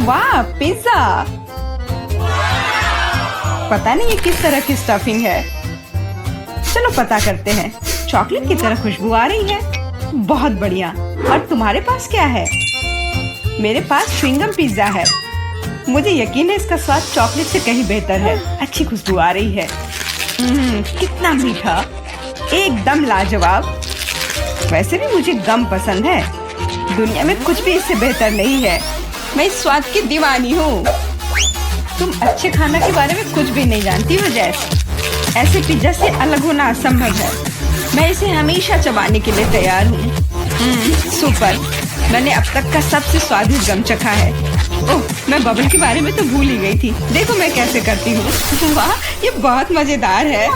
वाह, पिज्जा। पता नहीं ये किस तरह की स्टफिंग है। चलो पता करते हैं। चॉकलेट की तरह खुशबू आ रही है। बहुत बढ़िया। और तुम्हारे पास क्या है? मेरे पास च्युइंगम पिज्जा है। मुझे यकीन है इसका स्वाद चॉकलेट से कहीं बेहतर है। अच्छी खुशबू आ रही है। कितना मीठा, एकदम लाजवाब। वैसे भी मुझे गम पसंद है। दुनिया में कुछ भी इससे बेहतर नहीं है। मैं इस स्वाद की दीवानी हूँ। तुम अच्छे खाना के बारे में कुछ भी नहीं जानती हो जैस। ऐसे पिज्जा से अलग होना असंभव है। मैं इसे हमेशा चबाने के लिए तैयार हूँ। सुपर। मैंने अब तक का सबसे स्वादिष्ट गम चखा है। ओह, मैं बबल के बारे में तो भूल ही गई थी। देखो मैं कैसे करती हूँ। वाह, ये बहुत मजेदार है।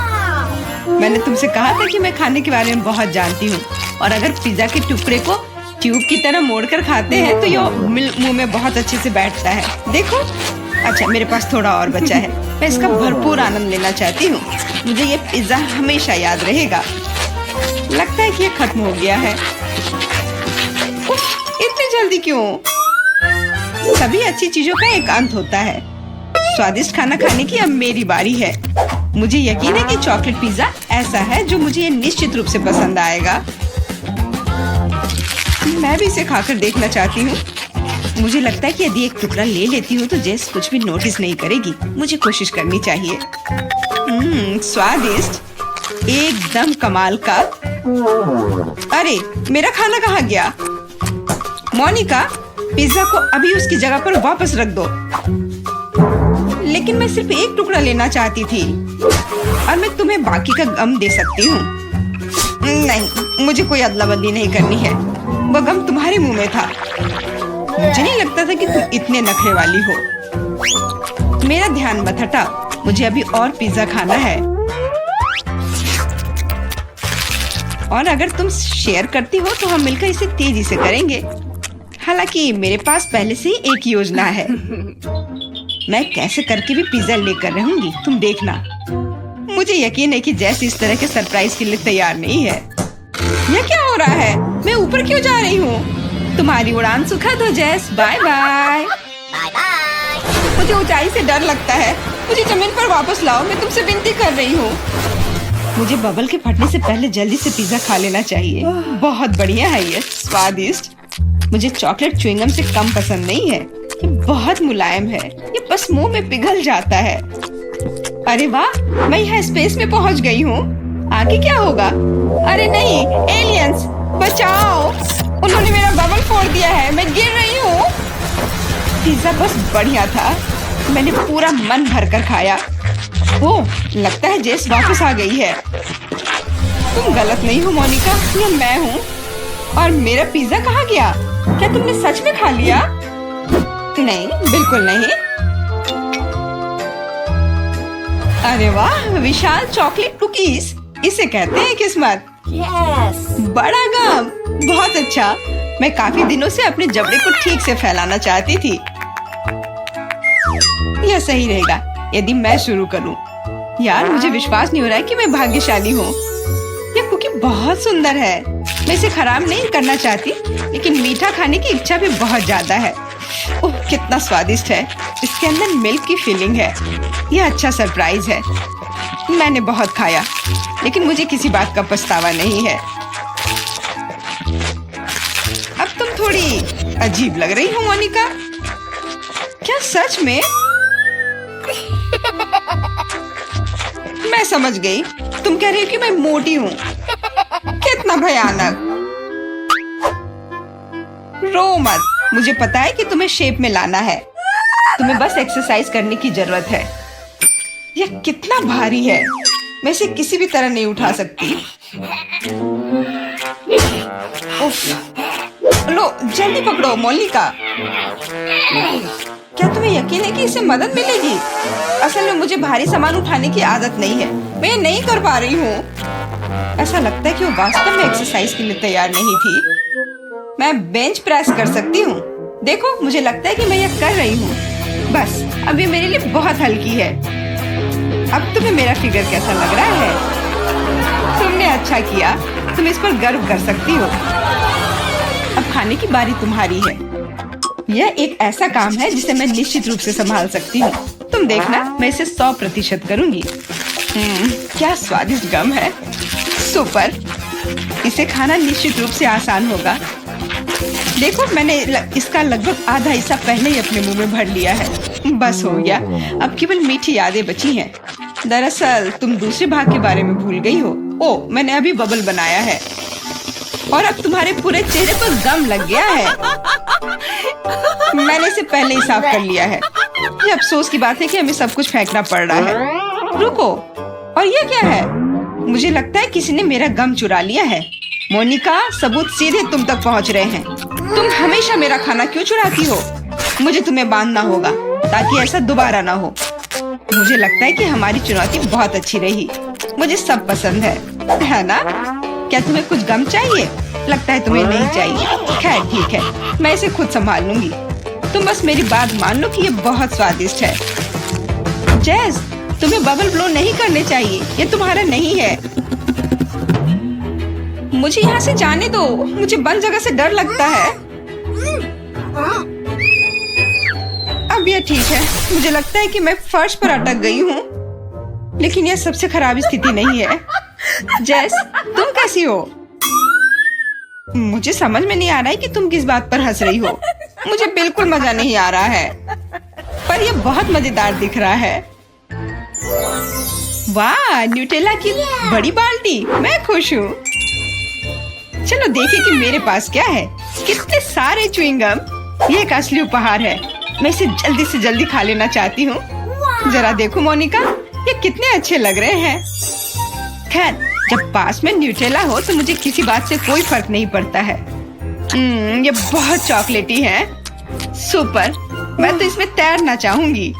मैंने तुमसे कहा था कि मैं खाने के बारे में बहुत जानती हूँ। और अगर पिज्जा के टुकड़े को ट्यूब की तरह मोड़कर खाते हैं तो ये मुंह में बहुत अच्छे से बैठता है। देखो। अच्छा, मेरे पास थोड़ा और बचा है। मैं इसका भरपूर आनंद लेना चाहती हूँ। मुझे ये पिज्जा हमेशा याद रहेगा। लगता है कि ये खत्म हो गया है। उफ, इतनी जल्दी क्यों? सभी अच्छी चीजों का एक अंत होता है। स्वादिष्ट खाना खाने की अब मेरी बारी है। मुझे यकीन है कि चॉकलेट पिज्जा ऐसा है जो मुझे ये निश्चित रूप से पसंद आएगा। मैं भी इसे खाकर देखना चाहती हूँ। मुझे लगता है कि यदि एक टुकड़ा ले लेती हूँ तो जेस कुछ भी नोटिस नहीं करेगी। मुझे कोशिश करनी चाहिए। स्वादिष्ट, एकदम कमाल का। अरे, मेरा खाना कहाँ गया? मोनिका, पिज्जा को अभी उसकी जगह पर वापस रख दो। लेकिन मैं सिर्फ एक टुकड़ा लेना चाहती थी और मैं तुम्हें बाकी का गम दे सकती हूँ। नहीं, मुझे कोई अदला बदली नहीं करनी है। वो गम तुम्हारे मुंह में था। मुझे नहीं लगता था कि तुम इतने नखरे वाली हो। मेरा ध्यान मत हटा। मुझे अभी और पिज्जा खाना है। और अगर तुम शेयर करती हो तो हम मिलकर इसे तेजी से करेंगे। हालांकि मेरे पास पहले से ही एक योजना है। मैं कैसे करके भी पिज्जा लेकर रहूंगी, तुम देखना। मुझे यकीन है कि जैस इस तरह के सरप्राइज के लिए तैयार नहीं है। यह क्या हो रहा है? मैं ऊपर क्यों जा रही हूँ? तुम्हारी उड़ान सुखद हो जैस। Bye bye. मुझे ऊंचाई से डर लगता है। मुझे जमीन पर वापस लाओ। मैं तुमसे विनती कर रही हूँ। मुझे बबल के फटने से पहले जल्दी से पिज्जा खा लेना चाहिए। बहुत बढ़िया है ये, स्वादिष्ट। मुझे चॉकलेट च्युइंगम से कम पसंद नहीं है। ये बहुत मुलायम है। ये बस मुंह में पिघल जाता है। अरे वाह, मैं यहाँ स्पेस में पहुँच गई हूँ। आगे क्या होगा? अरे नहीं, एलियंस बचाओ। उन्होंने मेरा बबल फोड़ दिया है। मैं गिर रही हूँ। पिज्जा बस बढ़िया था। मैंने पूरा मन भरकर खाया। ओह, लगता है जेस वापस आ गई है। तुम गलत नहीं हो मोनिका, ये मैं हूँ। और मेरा पिज्जा कहाँ गया? क्या तुमने सच में खा लिया? नहीं, बिल्कुल नहीं। अरे वाह, विशाल चॉकलेट कुकीज। इसे कहते हैं किस्मत। बड़ा गम, बहुत अच्छा। मैं काफी दिनों से अपने जबड़े को ठीक से फैलाना चाहती थी। यह सही रहेगा यदि मैं शुरू करूं। यार, मुझे विश्वास नहीं हो रहा है कि मैं भाग्यशाली हूँ। यह कुकी बहुत सुंदर है। मैं इसे खराब नहीं करना चाहती, लेकिन मीठा खाने की इच्छा भी बहुत ज्यादा है। ओह, कितना स्वादिष्ट है। इसके अंदर मिल्क की फीलिंग है। यह अच्छा सरप्राइज है। मैंने बहुत खाया, लेकिन मुझे किसी बात का पछतावा नहीं है। अब तुम थोड़ी अजीब लग रही हो मोनिका। क्या सच में? मैं समझ गई। तुम कह रही हो कि मैं मोटी हूँ। कितना भयानक। रो मत। मुझे पता है कि तुम्हें शेप में लाना है। तुम्हें बस एक्सरसाइज करने की जरूरत है। यह कितना भारी है। मैं इसे किसी भी तरह नहीं उठा सकती। उफ। लो, जल्दी पकड़ो मोनिका। क्या तुम्हें यकीन है कि इससे मदद मिलेगी? असल में मुझे भारी सामान उठाने की आदत नहीं है। मैं ये नहीं कर पा रही हूँ। ऐसा लगता है कि वो वास्तव में एक्सरसाइज के लिए तैयार नहीं थी। मैं बेंच प्रेस कर सकती हूँ। देखो, मुझे लगता है कि मैं यह कर रही हूँ। बस, अब ये मेरे लिए बहुत हल्की है। अब तुम्हें मेरा फिगर कैसा लग रहा है? तुमने अच्छा किया। तुम इस पर गर्व कर सकती हो। अब खाने की बारी तुम्हारी है। यह एक ऐसा काम है जिसे मैं निश्चित रूप से संभाल सकती हूँ। तुम देखना, मैं इसे 100% करूँगी। क्या स्वादिष्ट गम है, सुपर। इसे खाना निश्चित रूप से आसान होगा। देखो, मैंने इसका लगभग आधा हिस्सा पहले ही अपने मुंह में भर लिया है। बस हो गया, अब केवल मीठी यादें बची हैं। दरअसल तुम दूसरे भाग के बारे में भूल गई हो। ओ, मैंने अभी बबल बनाया है और अब तुम्हारे पूरे चेहरे पर गम लग गया है। मैंने इसे पहले ही साफ कर लिया है। ये अफसोस की बात है कि हमें सब कुछ फेंकना पड़ रहा है। रुको, और ये क्या है? मुझे लगता है किसी ने मेरा गम चुरा लिया है। मोनिका, सबूत सीधे तुम तक पहुंच रहे हैं। तुम हमेशा मेरा खाना क्यों चुराती हो? मुझे तुम्हें बांधना होगा ताकि ऐसा दोबारा ना हो। मुझे लगता है कि हमारी चुनौती बहुत अच्छी रही। मुझे सब पसंद है ना? क्या तुम्हें कुछ गम चाहिए? लगता है तुम्हें नहीं चाहिए। खैर ठीक है, मैं इसे खुद संभाल लूंगी। तुम बस मेरी बात मान लो कि ये बहुत स्वादिष्ट है। जैस, तुम्हें बबल ब्लो नहीं करने चाहिए, ये तुम्हारा नहीं है। मुझे यहाँ से जाने दो, मुझे बंद जगह से डर लगता है। अब यह ठीक है। मुझे लगता है कि मैं फर्श पर अटक गई हूँ, लेकिन यह सबसे खराब स्थिति नहीं है। जैस, तुम कैसी हो? मुझे समझ में नहीं आ रहा है कि तुम किस बात पर हंस रही हो। मुझे बिल्कुल मजा नहीं आ रहा है, पर यह बहुत मजेदार दिख रहा है। वाह, न्यूटेला की बड़ी बाल्टी, मैं खुश हूँ। चलो देखें कि मेरे पास क्या है। कितने सारे च्युइंगम। ये एक असली उपहार है। मैं इसे जल्दी से जल्दी खा लेना चाहती हूँ। जरा देखो मोनिका, ये कितने अच्छे लग रहे हैं। खैर, जब पास में न्यूटेला हो तो मुझे किसी बात से कोई फर्क नहीं पड़ता है। ये बहुत चॉकलेटी है। सुपर, मैं तो इसमें तैरना चाहूंगी।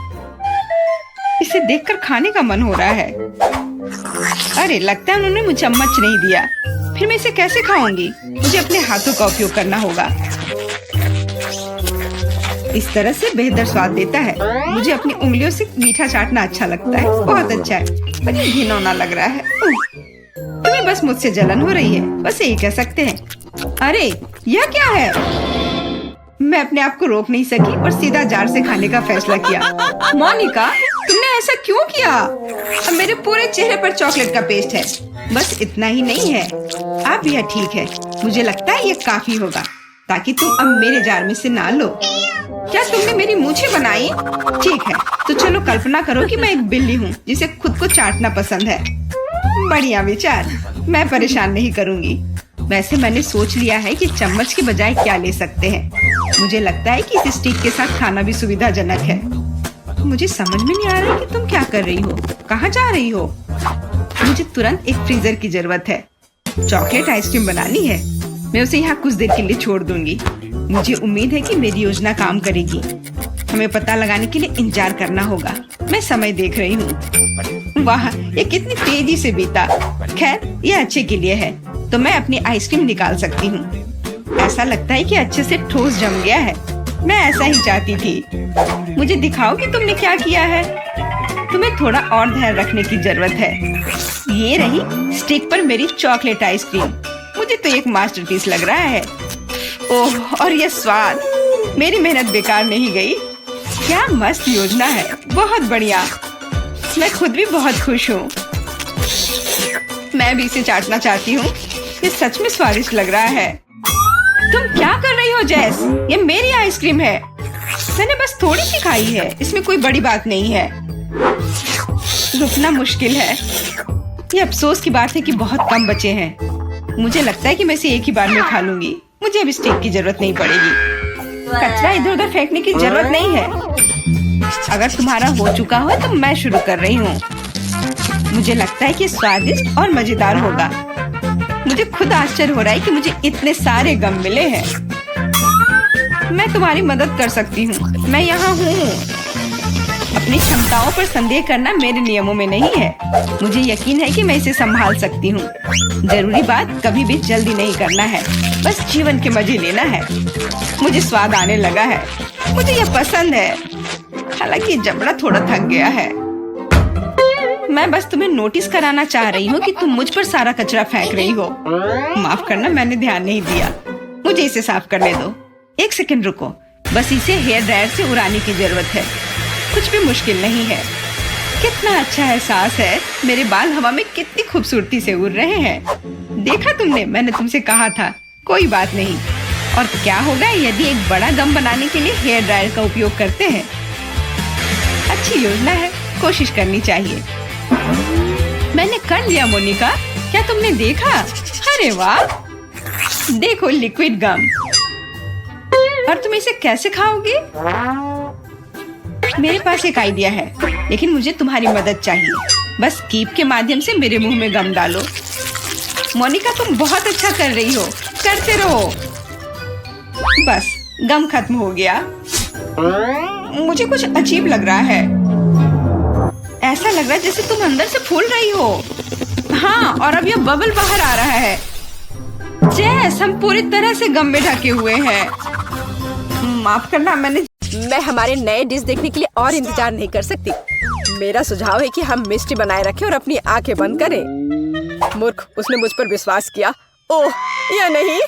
इसे देखकर खाने का मन हो रहा है। अरे, लगता है उन्होंने मुझे चम्मच नहीं दिया। फिर मैं इसे कैसे खाऊंगी? मुझे अपने हाथों का उपयोग करना होगा। इस तरह से बेहतर स्वाद देता है। मुझे अपनी उंगलियों से मीठा चाटना अच्छा लगता है। बहुत अच्छा है, पर ये घिनौना लग रहा है। तुम्हें बस मुझसे जलन हो रही है, बस यही कह सकते हैं। अरे, यह क्या है? मैं अपने आप को रोक नहीं सकी और सीधा जार से खाने का फैसला किया। मोनिका, तुमने ऐसा क्यों किया? अब मेरे पूरे चेहरे पर चॉकलेट का पेस्ट है। बस इतना ही नहीं है, अब यह ठीक है। मुझे लगता है यह काफी होगा ताकि तुम अब मेरे जार में से ना लो। क्या तुमने मेरी मूछें बनाई? ठीक है, तो चलो कल्पना करो कि मैं एक बिल्ली हूँ जिसे खुद को चाटना पसंद है। बढ़िया विचार, मैं परेशान नहीं करूँगी। वैसे मैंने सोच लिया है कि चम्मच के बजाय क्या ले सकते हैं। मुझे लगता है कि इस स्टिक के साथ खाना भी सुविधाजनक है। मुझे समझ में नहीं आ रहा है कि तुम क्या कर रही हो, कहाँ जा रही हो? मुझे तुरंत एक फ्रीजर की जरूरत है। चॉकलेट आइसक्रीम बनानी है। मैं उसे यहाँ कुछ देर के लिए छोड़ दूंगी। मुझे उम्मीद है कि मेरी योजना काम करेगी। हमें पता लगाने के लिए इंतजार करना होगा। मैं समय देख रही हूँ। वाह, ये कितनी तेजी से बीता। खैर, ये अच्छे के लिए है, तो मैं अपनी आइसक्रीम निकाल सकती हूँ। ऐसा लगता है कि अच्छे से ठोस जम गया है। मैं ऐसा ही चाहती थी। मुझे दिखाओ कि तुमने क्या किया है। तुम्हें थोड़ा और ध्यान रखने की जरूरत है। ये रही स्टिक पर मेरी चॉकलेट आइसक्रीम। मुझे तो एक मास्टरपीस लग रहा है। ओह, और ये स्वाद। मेरी मेहनत बेकार नहीं गई। क्या मस्त योजना है, बहुत बढ़िया। मैं खुद भी बहुत खुश हूँ। मैं भी इसे चाटना चाहती हूँ। ये सच में स्वादिष्ट लग रहा है। तुम क्या कर रही हो जैस? ये मेरी आइसक्रीम है। मैंने बस थोड़ी सी खाई है, इसमें कोई बड़ी बात नहीं है। रुकना मुश्किल है। ये अफसोस की बात है कि बहुत कम बचे हैं। मुझे लगता है कि मैं इसे एक ही बार में खा लूंगी। मुझे अब स्टिक की जरूरत नहीं पड़ेगी। कचरा इधर उधर फेंकने की जरूरत नहीं है। अगर तुम्हारा हो चुका हो तो मैं शुरू कर रही हूँ। मुझे लगता है कि स्वादिष्ट और मजेदार होगा। मुझे खुद आश्चर्य हो रहा है कि मुझे इतने सारे गम मिले हैं। मैं तुम्हारी मदद कर सकती हूँ। मैं यहाँ हूँ। अपनी क्षमताओं पर संदेह करना मेरे नियमों में नहीं है। मुझे यकीन है कि मैं इसे संभाल सकती हूँ। जरूरी बात कभी भी जल्दी नहीं करना है, बस जीवन के मजे लेना है। मुझे स्वाद आने लगा है। मुझे यह पसंद है, हालांकि जबड़ा थोड़ा थक गया है। मैं बस तुम्हें नोटिस कराना चाह रही हूँ कि तुम मुझ पर सारा कचरा फेंक रही हो। माफ करना, मैंने ध्यान नहीं दिया। मुझे इसे साफ करने दो। एक सेकंड रुको, बस इसे हेयर ड्रायर से उड़ाने की जरूरत है। कुछ भी मुश्किल नहीं है। कितना अच्छा एहसास है। मेरे बाल हवा में कितनी खूबसूरती से उड़ रहे हैं। देखा तुमने, मैंने तुमसे कहा था। कोई बात नहीं। और क्या होगा यदि एक बड़ा गम बनाने के लिए हेयर ड्रायर का उपयोग करते हैं? अच्छी योजना है, कोशिश करनी चाहिए। मैंने कर लिया मोनिका। क्या तुमने देखा? अरे वाह, देखो लिक्विड गम। और तुम इसे कैसे खाओगे? मेरे पास एक आइडिया है, लेकिन मुझे तुम्हारी मदद चाहिए। बस कीप के माध्यम से मेरे मुंह में गम डालो। मोनिका, तुम बहुत अच्छा कर रही हो। करते रहो। बस गम खत्म हो गया। मुझे कुछ अजीब लग रहा है। ऐसा लग रहा है जैसे तुम अंदर से फूल रही हो। हाँ, और अब यह बबल बाहर आ रहा है। जैस, हम पूरी तरह से गम में ढके हुए हैं। माफ करना, मैं हमारे नए डिश देखने के लिए और इंतजार नहीं कर सकती। मेरा सुझाव है कि हम मिस्ट्री बनाए रखें और अपनी आंखें बंद करें। मूर्ख, उसने मुझ पर विश्वास किया। ओह, या नहीं।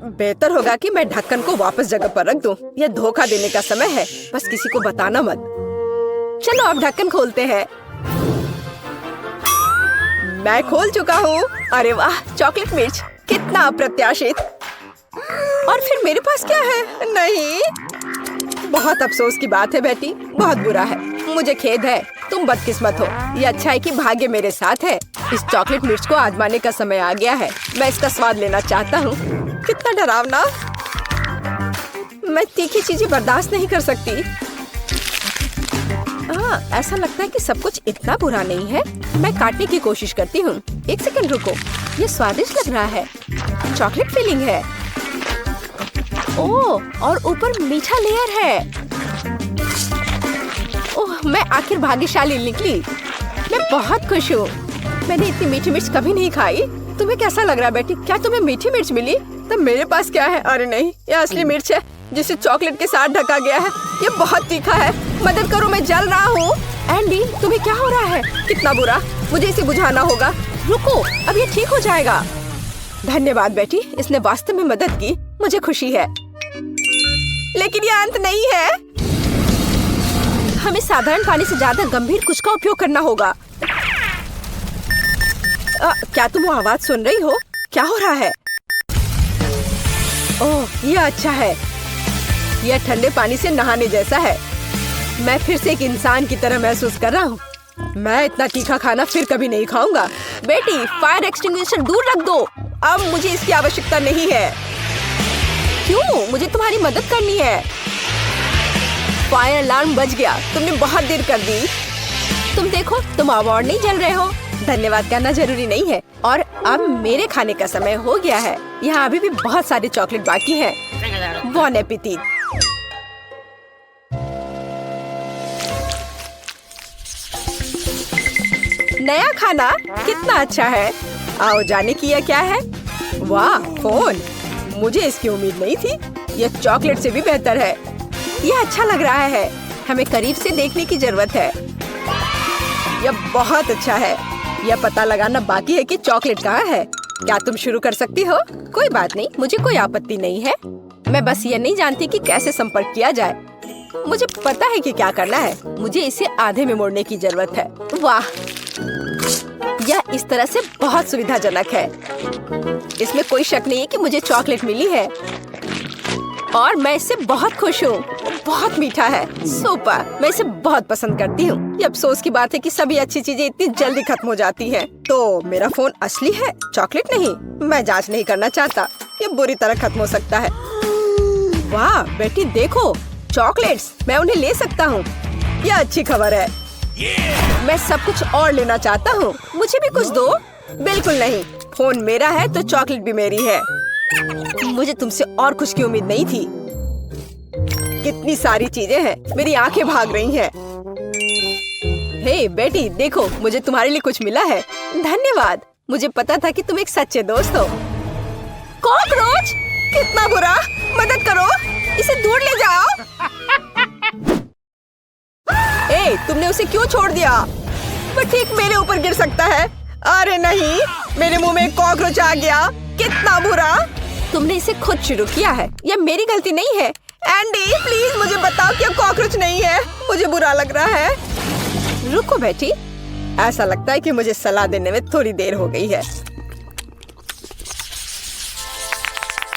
बेहतर होगा कि मैं ढक्कन को वापस जगह पर रख दूं। यह धोखा देने का समय है। बस किसी को बताना मत। चलो अब ढक्कन खोलते हैं। मैं खोल चुका हूँ। अरे वाह, चॉकलेट मिर्च, कितना अप्रत्याशित। और फिर मेरे पास क्या है? नहीं, बहुत अफसोस की बात है बेटी, बहुत बुरा है। मुझे खेद है, तुम बदकिस्मत हो। ये अच्छा है कि भाग्य मेरे साथ है। इस चॉकलेट मिर्च को आजमाने का समय आ गया है। मैं इसका स्वाद लेना चाहता हूँ। कितना डरावना। मैं तीखी चीजें बर्दाश्त नहीं कर सकती। ऐसा लगता है कि सब कुछ इतना बुरा नहीं है। मैं काटने की कोशिश करती हूँ। एक सेकंड रुको, ये स्वादिष्ट लग रहा है। चॉकलेट फिलिंग है। ओह, और ऊपर मीठा लेयर है। ओह, मैं आखिर भाग्यशाली निकली। मैं बहुत खुश हूँ। मैंने इतनी मीठी मिर्च कभी नहीं खाई। तुम्हें कैसा लग रहा है बेटी? क्या तुम्हें मीठी मिर्च मिली? तब मेरे पास क्या है? अरे नहीं, ये असली मिर्च है जिसे चॉकलेट के साथ ढका गया है। ये बहुत तीखा है। मदद करो, मैं जल रहा हूँ। एंडी, तुम्हें क्या हो रहा है? कितना बुरा। मुझे इसे बुझाना होगा। रुको, अब ये ठीक हो जाएगा। धन्यवाद बेटी, इसने वास्तव में मदद की। मुझे खुशी है। लेकिन ये अंत नहीं है। हमें साधारण पानी से ज्यादा गंभीर कुछ का उपयोग करना होगा। क्या तुम वो आवाज सुन रही हो? क्या हो रहा है? ओह, ये अच्छा है। यह ठंडे पानी से नहाने जैसा है। मैं फिर से एक इंसान की तरह महसूस कर रहा हूँ। मैं इतना तीखा खाना फिर कभी नहीं खाऊंगा। बेटी, फायर एक्सटिंग्विशर दूर रख दो। अब मुझे इसकी आवश्यकता नहीं है। क्यों? मुझे तुम्हारी मदद करनी है। फायर अलार्म बज गया। तुमने बहुत देर कर दी। तुम देखो, तुम अवार्ड नहीं जल रहे हो। धन्यवाद करना जरूरी नहीं है। और अब मेरे खाने का समय हो गया है। यहाँ अभी भी बहुत सारे चॉकलेट बाकी हैं। बॉन एपेटिट। नया खाना कितना अच्छा है। आओ जाने की यह क्या है? वाह, फोन। मुझे इसकी उम्मीद नहीं थी। यह चॉकलेट से भी बेहतर है। यह अच्छा लग रहा है। हमें करीब से देखने की जरूरत है। यह बहुत अच्छा है। यह पता लगाना बाकी है कि चॉकलेट कहाँ है। क्या तुम शुरू कर सकती हो? कोई बात नहीं, मुझे कोई आपत्ति नहीं है। मैं बस ये नहीं जानती कि कैसे संपर्क किया जाए। मुझे पता है कि क्या करना है। मुझे इसे आधे में मोड़ने की जरूरत है। वाह, यह इस तरह से बहुत सुविधाजनक है। इसमें कोई शक नहीं है कि मुझे चॉकलेट मिली है और मैं इससे बहुत खुश हूँ। बहुत मीठा है। सुपर, मैं इसे बहुत पसंद करती हूँ। ये अफसोस की बात है कि सभी अच्छी चीजें इतनी जल्दी खत्म हो जाती हैं। तो मेरा फोन असली है, चॉकलेट नहीं। मैं जांच नहीं करना चाहता। ये बुरी तरह खत्म हो सकता है। वाह बेटी, देखो चॉकलेट्स। मैं उन्हें ले सकता हूँ। यह अच्छी खबर है। मैं सब कुछ और लेना चाहता हूँ। मुझे भी कुछ दो। बिल्कुल नहीं, फोन मेरा है तो चॉकलेट भी मेरी है। मुझे तुमसे और कुछ की उम्मीद नहीं थी। कितनी सारी चीजें हैं। मेरी आंखें भाग रही हैं। हे बेटी, देखो मुझे तुम्हारे लिए कुछ मिला है। धन्यवाद। मुझे पता था कि तुम एक सच्चे दोस्त हो। कॉकरोच, कितना बुरा। मदद करो, इसे दूर ले जाओ। ए, तुमने उसे क्यों छोड़ दिया? वो ठीक मेरे ऊपर गिर सकता है। अरे नहीं, मेरे मुंह में कॉकरोच आ गया। कितना बुरा। तुमने इसे खुद शुरू किया है। यह मेरी गलती नहीं है। एंडी प्लीज मुझे बताओ कि कॉकरोच नहीं है, मुझे बुरा लग रहा है। रुको बेटी, ऐसा लगता है कि मुझे सलाह देने में थोड़ी देर हो गई है।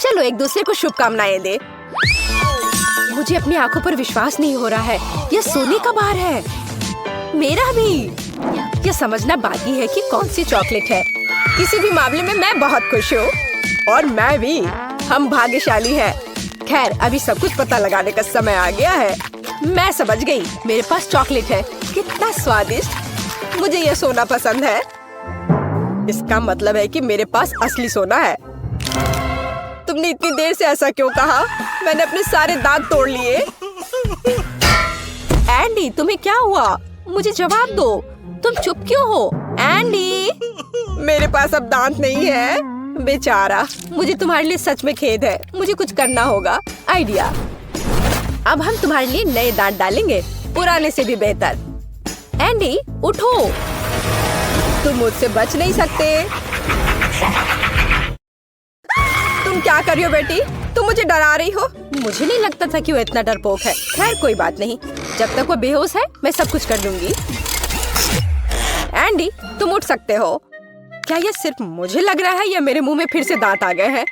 चलो एक दूसरे को शुभकामनाएं दे। मुझे अपनी आंखों पर विश्वास नहीं हो रहा है, यह सोने का बार है। मेरा भी। यह समझना बाकी है कि कौन सी चॉकलेट है। किसी भी मामले में मैं बहुत खुश हूँ और मैं भी। हम भाग्यशाली हैं। खैर अभी सब कुछ पता लगाने का समय आ गया है। मैं समझ गई, मेरे पास चॉकलेट है। कितना स्वादिष्ट। मुझे यह सोना पसंद है। इसका मतलब है कि मेरे पास असली सोना है। तुमने इतनी देर से ऐसा क्यों कहा? मैंने अपने सारे दांत तोड़ लिए। एंडी तुम्हें क्या हुआ? मुझे जवाब दो, तुम चुप क्यों हो? एंडी मेरे पास अब दांत नहीं है। बेचारा, मुझे तुम्हारे लिए सच में खेद है। मुझे कुछ करना होगा। आइडिया, अब हम तुम्हारे लिए नए दांत डालेंगे, पुराने से भी बेहतर। एंडी उठो, तुम मुझसे बच नहीं सकते। तुम क्या कर रही हो बेटी? तुम मुझे डरा रही हो। मुझे नहीं लगता था कि वो इतना डरपोक है। खैर कोई बात नहीं, जब तक वो बेहोश है मैं सब कुछ कर दूंगी। एंडी तुम उठ सकते हो। क्या ये सिर्फ मुझे लग रहा है या मेरे मुंह में फिर से दांत आ गए हैं?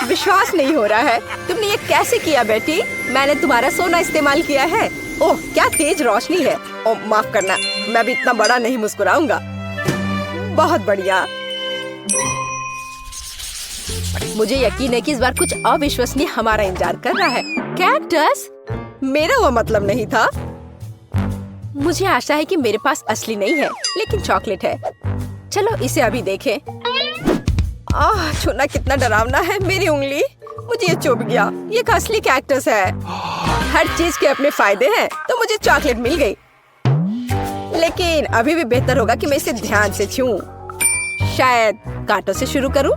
विश्वास नहीं हो रहा है। तुमने ये कैसे किया बेटी? मैंने तुम्हारा सोना इस्तेमाल किया है। ओह क्या तेज रोशनी है। ओह माफ करना, मैं भी इतना बड़ा नहीं मुस्कुराऊंगा। बहुत बढ़िया। मुझे यकीन है कि इस बार कुछ अविश्वसनीय हमारा इंतजार कर रहा है। कैक्टस? मेरा वो मतलब नहीं था। मुझे आशा है कि मेरे पास असली नहीं है, लेकिन चॉकलेट है। चलो इसे अभी देखें। छूना कितना डरावना है। मेरी उंगली, मुझे ये चुभ गया। ये असली कैक्टस है। हर चीज के अपने फायदे हैं, तो मुझे चॉकलेट मिल गई। लेकिन अभी भी बेहतर होगा कि मैं इसे ध्यान से छूऊं। शायद कांटों से शुरू करूं।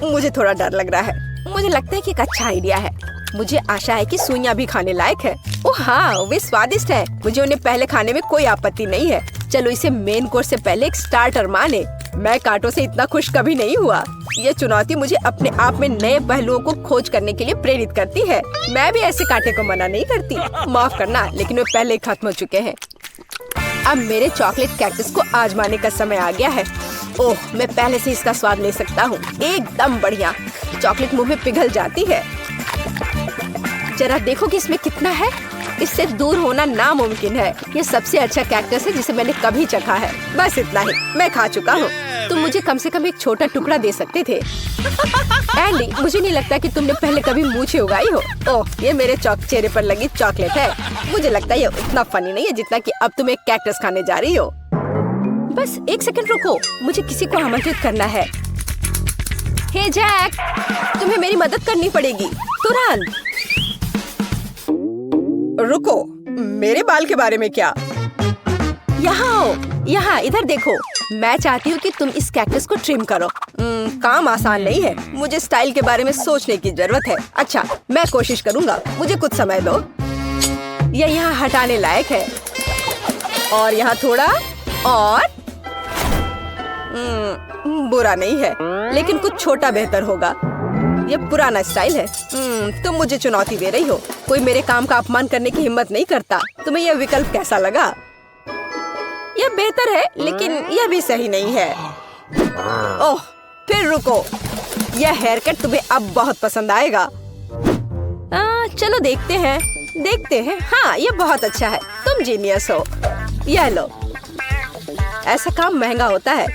मुझे थोड़ा डर लग रहा है। मुझे लगता है कि एक अच्छा आइडिया है। मुझे आशा है कि सुइयां भी खाने लायक है। ओह हाँ, वे स्वादिष्ट है। मुझे उन्हें पहले खाने में कोई आपत्ति नहीं है। चलो इसे मेन कोर्स से पहले एक स्टार्टर माने। मैं कांटों से इतना खुश कभी नहीं हुआ। ये चुनौती मुझे अपने आप में नए पहलुओं को खोज करने के लिए प्रेरित करती है। मैं भी ऐसे कांटे को मना नहीं करती। माफ करना, लेकिन वे पहले ही खत्म हो चुके हैं। अब मेरे चॉकलेट कैक्टस को आजमाने का समय आ गया है। ओह मैं पहले से इसका स्वाद ले सकता हूँ। एकदम बढ़िया। चॉकलेट मुंह में पिघल जाती है। जरा देखो कि इसमें कितना है। इससे दूर होना नामुमकिन है। ये सबसे अच्छा कैक्टस है जिसे मैंने कभी चखा है। बस इतना ही, मैं खा चुका हूँ। तुम मुझे कम से कम एक छोटा टुकड़ा दे सकते थे। एंडी मुझे नहीं लगता कि तुमने पहले कभी मूछें उगाई हो। ओह ये मेरे चेहरे पर लगी चॉकलेट है। मुझे लगता है ये उतना फनी नहीं है जितना कि अब तुम एक कैक्टस खाने जा रही हो। बस एक सेकंड रुको, मुझे किसी को आमंत्रित करना है। हे जैक, तुम्हें मेरी मदद करनी पड़ेगी तुरंत। रुको, मेरे बाल के बारे में क्या? यहाँ आओ, यहाँ इधर देखो। मैं चाहती हूँ कि तुम इस कैक्टस को ट्रिम करो। काम आसान नहीं है। मुझे स्टाइल के बारे में सोचने की जरूरत है। अच्छा मैं कोशिश करूँगा, मुझे कुछ समय दो। यह यहाँ हटाने लायक है। और यहाँ थोड़ा और। बुरा नहीं है, लेकिन कुछ छोटा बेहतर होगा। ये पुराना स्टाइल है। तुम मुझे चुनौती दे रही हो। कोई मेरे काम का अपमान करने की हिम्मत नहीं करता। तुम्हें यह विकल्प कैसा लगा? यह बेहतर है, लेकिन यह भी सही नहीं है। ओह फिर रुको, यह हेयर कट तुम्हें अब बहुत पसंद आएगा। चलो देखते हैं। हाँ ये बहुत अच्छा है। तुम जीनियस हो। यह लो। ऐसा काम महंगा होता है।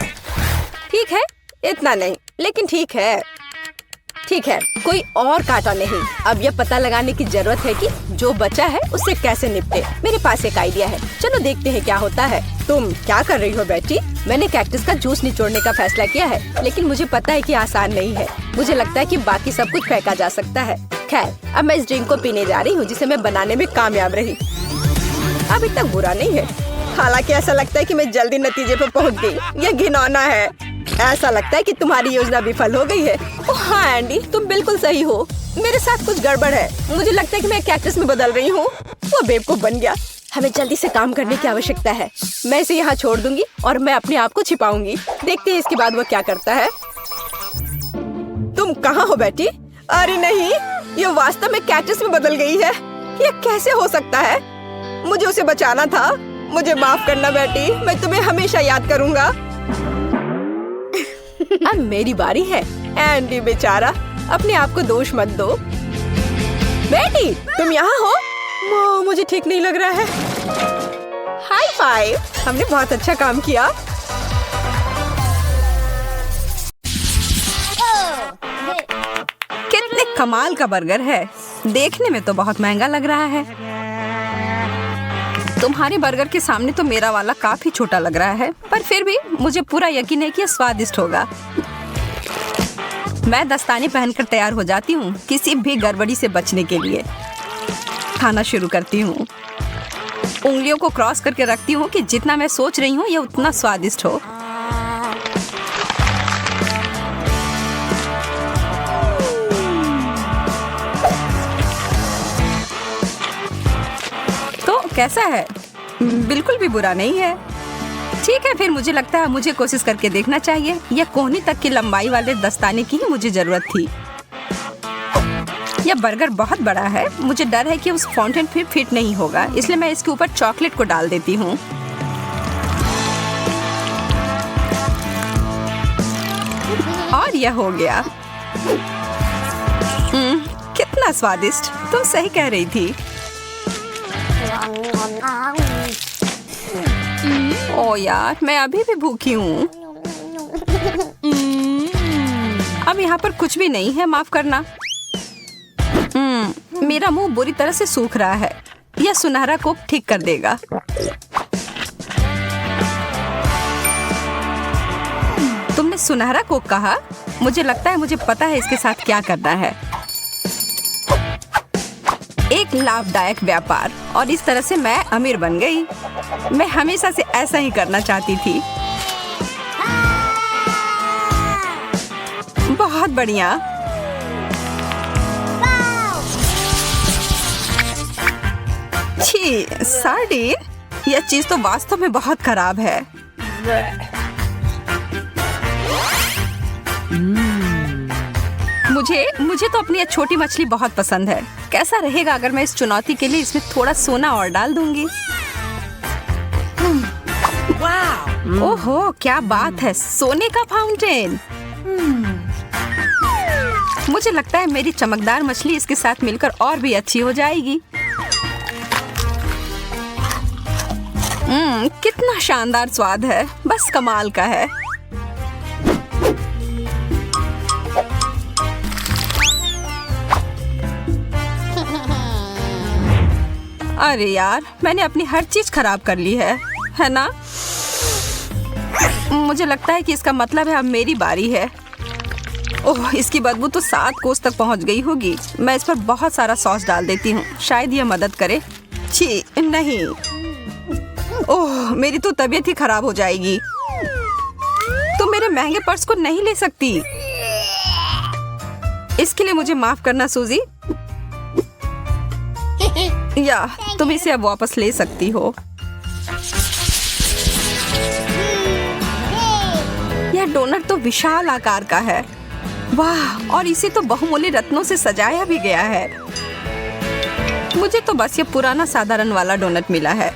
ठीक है, इतना नहीं, लेकिन ठीक है, कोई और कांटा नहीं। अब यह पता लगाने की जरूरत है कि जो बचा है उससे कैसे निपटे। मेरे पास एक आइडिया है। चलो देखते हैं क्या होता है। तुम क्या कर रही हो बेटी? मैंने कैक्टस का जूस निचोड़ने का फैसला किया है, लेकिन मुझे पता है कि आसान नहीं है। मुझे लगता है कि बाकी सब कुछ फेंका जा सकता है। खैर अब मैं इस ड्रिंक को पीने जा रही हूँ जिसे मैं बनाने में कामयाब रही। अभी तक बुरा नहीं है, हालांकि ऐसा लगता है कि मैं जल्दी नतीजे पर पहुँच गई। यह घिनौना है। ऐसा लगता है कि तुम्हारी योजना विफल हो गई है। ओह हाँ एंडी, तुम बिल्कुल सही हो। मेरे साथ कुछ गड़बड़ है। मुझे लगता है कि मैं कैक्टस में बदल रही हूँ। वो बेवकूफ बन गया। हमें जल्दी से काम करने की आवश्यकता है। मैं इसे यहाँ छोड़ दूंगी और मैं अपने आप को छिपाऊंगी। देखते हैं इसके बाद वो क्या करता है। तुम कहाँ हो बेटी? अरे नहीं, ये वास्तव में कैक्टस में बदल गई है। ये कैसे हो सकता है? मुझे उसे बचाना था। मुझे माफ करना बेटी, मैं तुम्हें हमेशा याद करूंगा। अब मेरी बारी है। एंडी बेचारा, अपने आप को दोष मत दो। बेटी, तुम यहाँ हो? मुझे ठीक नहीं लग रहा है। हाई फाइव, हमने बहुत अच्छा काम किया। कितने कमाल का बर्गर है। देखने में तो बहुत महंगा लग रहा है। तुम्हारे बर्गर के सामने तो मेरा वाला काफी छोटा लग रहा है, पर फिर भी मुझे पूरा यकीन है कि यह स्वादिष्ट होगा। मैं दस्ताने पहनकर तैयार हो जाती हूँ, किसी भी गड़बड़ी से बचने के लिए। खाना शुरू करती हूँ। उंगलियों को क्रॉस करके रखती हूँ कि जितना मैं सोच रही हूँ यह उतना स्वादिष्ट हो। तो कैसा है? बिल्कुल भी बुरा नहीं है। ठीक है, फिर मुझे लगता है मुझे कोशिश करके देखना चाहिए। यह कोहनी तक की लंबाई वाले दस्ताने की ही मुझे जरूरत थी। यह बर्गर बहुत बड़ा है। मुझे डर है कि उस फाउंटेन फिर फिट नहीं होगा, इसलिए मैं इसके ऊपर चॉकलेट को डाल देती हूँ। और यह हो गया। कितना स्वादिष्ट। तुम सही कह रही थी। ओ यार, मैं अभी भी भूखी हूँ। अब यहाँ पर कुछ भी नहीं है, माफ करना। मेरा मुंह बुरी तरह से सूख रहा है। यह सुनहरा कोक ठीक कर देगा। तुमने सुनहरा कोक कहा? मुझे लगता है मुझे पता है इसके साथ क्या करना है। एक लाभदायक व्यापार, और इस तरह से मैं अमीर बन गई। मैं हमेशा से ऐसा ही करना चाहती थी। बहुत बढ़िया। छी, सार्डिन। यह चीज तो वास्तव में बहुत खराब है। मुझे तो अपनी यह छोटी मछली बहुत पसंद है। कैसा रहेगा अगर मैं इस चुनौती के लिए इसमें थोड़ा सोना और डाल दूंगी? ओहो, क्या बात है, सोने का फाउंटेन। मुझे लगता है मेरी चमकदार मछली इसके साथ मिलकर और भी अच्छी हो जाएगी। कितना शानदार स्वाद है, बस कमाल का है। अरे यार, मैंने अपनी हर चीज खराब कर ली है ना? मुझे लगता है कि इसका मतलब है अब मेरी बारी है। ओह, इसकी बदबू तो 7 कोस तक पहुंच गई होगी। मैं इस पर बहुत सारा सॉस डाल देती हूँ, शायद यह मदद करे। छी, नहीं। ओह, मेरी तो तबीयत ही खराब हो जाएगी। तुम मेरे महंगे पर्स को नहीं ले सकती। इसके लिए मुझे माफ करना सूजी। या तुम इसे अब वापस ले सकती हो। यह डोनट तो विशाल आकार का है। वाह, और इसे तो बहुमूल्य रत्नों से सजाया भी गया है। मुझे तो बस ये पुराना साधारण वाला डोनट मिला है।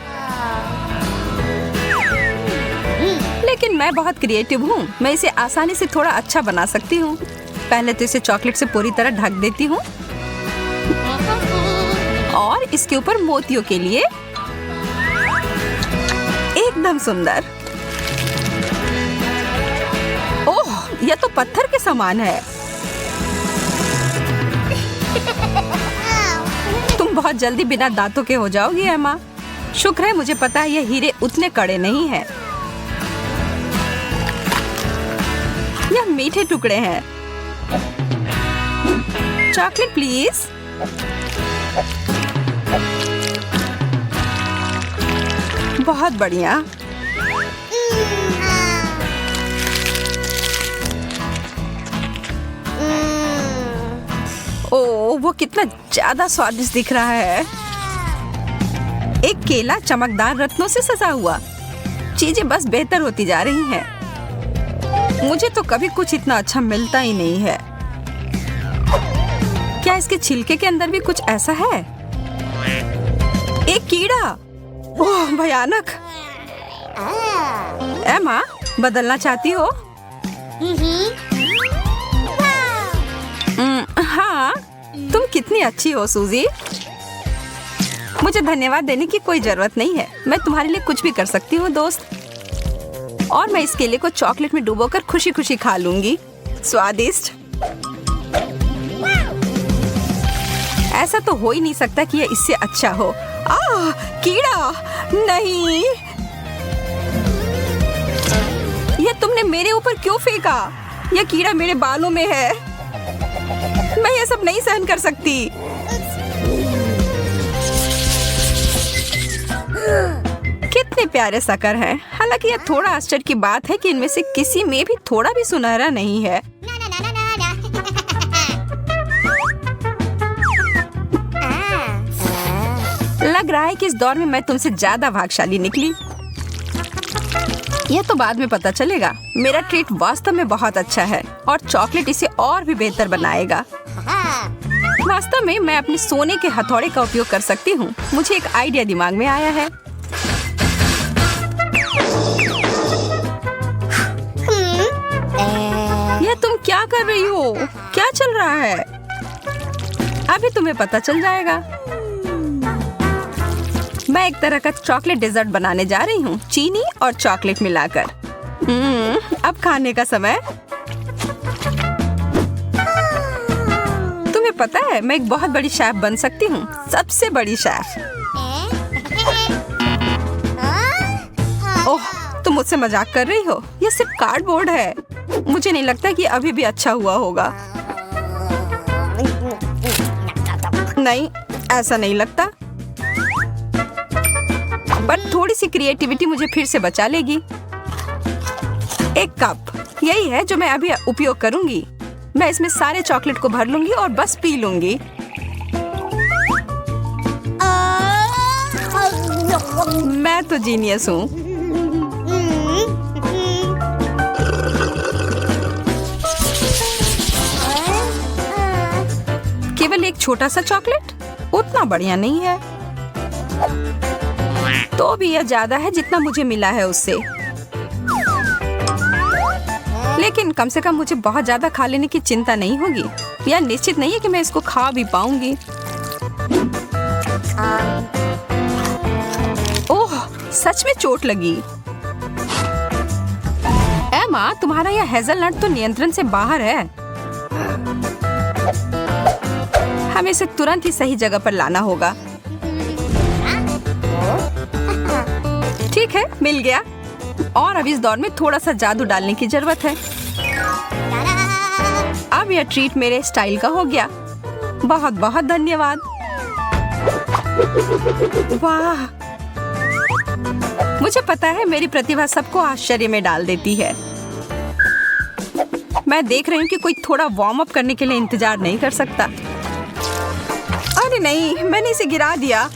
लेकिन मैं बहुत क्रिएटिव हूँ। मैं इसे आसानी से थोड़ा अच्छा बना सकती हूँ। पहले तो इसे चॉकलेट से पूरी तरह ढक देती हूँ और इसके ऊपर मोतियों के लिए एकदम सुंदर। ओह, यह तो पत्थर के समान है। तुम बहुत जल्दी बिना दांतों के हो जाओगी एमा। शुक्र है मुझे पता है ये हीरे उतने कड़े नहीं हैं। यह मीठे टुकड़े हैं। Chocolate please. बहुत बढ़िया। ओह, वो कितना ज्यादा स्वादिष्ट दिख रहा है। एक केला चमकदार रत्नों से सजा हुआ। चीजें बस बेहतर होती जा रही हैं। मुझे तो कभी कुछ इतना अच्छा मिलता ही नहीं है। क्या इसके छिलके के अंदर भी कुछ ऐसा है? एक कीड़ा। ओह भयानक। एमा, बदलना चाहती हो? हाँ, तुम कितनी अच्छी हो सूजी। मुझे धन्यवाद देने की कोई जरूरत नहीं है। मैं तुम्हारे लिए कुछ भी कर सकती हूँ दोस्त। और मैं इस केले को चॉकलेट में डुबोकर खुशी खुशी खा लूंगी। स्वादिष्ट। ऐसा तो हो ही नहीं सकता कि यह इससे अच्छा हो। कीड़ा नहीं। यह तुमने मेरे ऊपर क्यों फेंका? यह कीड़ा मेरे बालों में है। मैं यह सब नहीं सहन कर सकती। कितने प्यारे शक्कर हैं। हालांकि यह थोड़ा आश्चर्य की बात है कि इनमें से किसी में भी थोड़ा भी सुनहरा नहीं है। लग रहा है कि इस दौर में मैं तुमसे ज्यादा भाग्यशाली निकली। यह तो बाद में पता चलेगा। मेरा ट्रीट वास्तव में बहुत अच्छा है और चॉकलेट इसे और भी बेहतर बनाएगा। वास्तव में मैं अपने सोने के हथौड़े का उपयोग कर सकती हूँ। मुझे एक आइडिया दिमाग में आया है। यह तुम क्या कर रही हो? क्या चल रहा है? अभी तुम्हें पता चल जाएगा। मैं एक तरह का चॉकलेट डेजर्ट बनाने जा रही हूँ, चीनी और चॉकलेट मिलाकर। अब खाने का समय। तुम्हें पता है मैं एक बहुत बड़ी शेफ बन सकती हूँ, सबसे बड़ी शेफ। ओह, तुम मुझसे मजाक कर रही हो? यह सिर्फ कार्डबोर्ड है। मुझे नहीं लगता कि अभी भी अच्छा हुआ होगा। नहीं, ऐसा नहीं लगता। पर थोड़ी सी क्रिएटिविटी मुझे फिर से बचा लेगी। एक कप, यही है जो मैं अभी उपयोग करूंगी। मैं इसमें सारे चॉकलेट को भर लूंगी और बस पी लूंगी। मैं तो जीनियस हूँ। केवल एक छोटा सा चॉकलेट उतना बढ़िया नहीं है। तो भी यह ज्यादा है जितना मुझे मिला है उससे। लेकिन कम से कम मुझे बहुत ज्यादा खा लेने की चिंता नहीं होगी। यह निश्चित नहीं है कि मैं इसको खा भी पाऊंगी। ओह, सच में चोट लगी। एमा, तुम्हारा यह हेज़लनट तो नियंत्रण से बाहर है। हमें इसे तुरंत ही सही जगह पर लाना होगा। ठीक है, मिल गया। और अब इस दौर में थोड़ा सा जादू डालने की जरूरत है। अब यह ट्रीट मेरे स्टाइल का हो गया। बहुत बहुत धन्यवाद। वाह, मुझे पता है मेरी प्रतिभा सबको आश्चर्य में डाल देती है। मैं देख रही हूँ कि कोई थोड़ा वार्म अप करने के लिए इंतजार नहीं कर सकता। अरे नहीं, मैंने इसे गिरा दिया।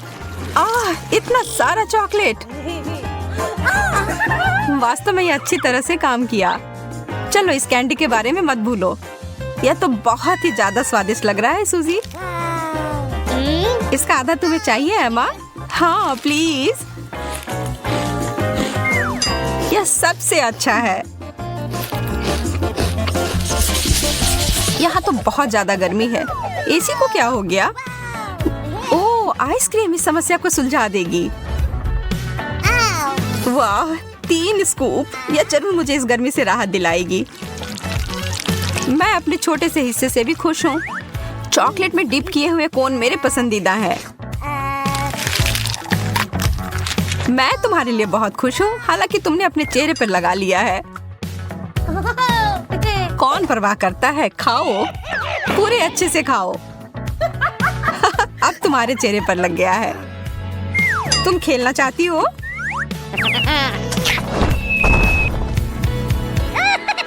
इतना सारा चॉकलेट। वास्तव में ये अच्छी तरह से काम किया। चलो, इस कैंडी के बारे में मत भूलो। यह तो बहुत ही ज्यादा स्वादिष्ट लग रहा है सूजी। इसका आधा तुम्हें चाहिए एमा? हाँ प्लीज। यह सबसे अच्छा है। यहाँ तो बहुत ज्यादा गर्मी है। एसी को क्या हो गया? ओह, आइसक्रीम इस समस्या को सुलझा देगी। वाह, 3 स्कूप। यह जरूर मुझे इस गर्मी से राहत दिलाएगी। मैं अपने छोटे से हिस्से से भी खुश हूँ। चॉकलेट में डिप किए हुए कोन मेरे पसंदीदा है। मैं तुम्हारे लिए बहुत खुश हूँ। हालांकि तुमने अपने चेहरे पर लगा लिया है। कौन परवाह करता है? खाओ, पूरे अच्छे से खाओ। अब तुम्हारे चेहरे पर लग गया है। तुम खेलना चाहती हो?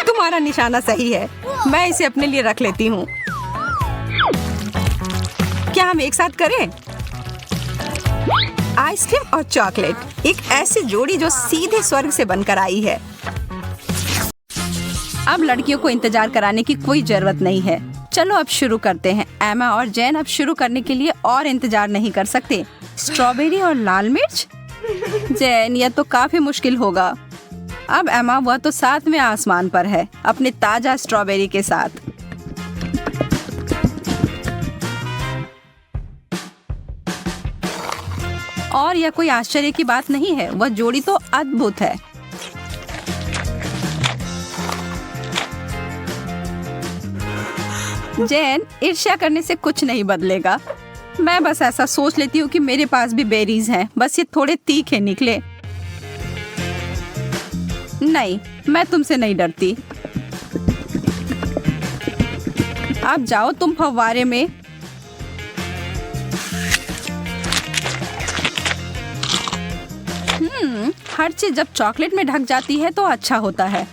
तुम्हारा निशाना सही है। मैं इसे अपने लिए रख लेती हूँ। क्या हम एक साथ करें? आइसक्रीम और चॉकलेट, एक ऐसी जोड़ी जो सीधे स्वर्ग से बनकर आई है। अब लड़कियों को इंतजार कराने की कोई जरूरत नहीं है। चलो अब शुरू करते हैं। एमा और जैन अब शुरू करने के लिए और इंतजार नहीं कर सकते। स्ट्रॉबेरी और लाल मिर्च? जैन, यह तो काफी मुश्किल होगा। अब एमा, वह तो साथ में आसमान पर है अपने ताजा स्ट्रॉबेरी के साथ। और यह कोई आश्चर्य की बात नहीं है, वह जोड़ी तो अद्भुत है। जैन, ईर्ष्या करने से कुछ नहीं बदलेगा। मैं बस ऐसा सोच लेती हूँ कि मेरे पास भी बेरीज हैं, बस ये थोड़े तीखे निकले। नहीं, मैं तुमसे नहीं डरती। अब जाओ तुम फव्वारे में। हर चीज जब चॉकलेट में ढक जाती है तो अच्छा होता है।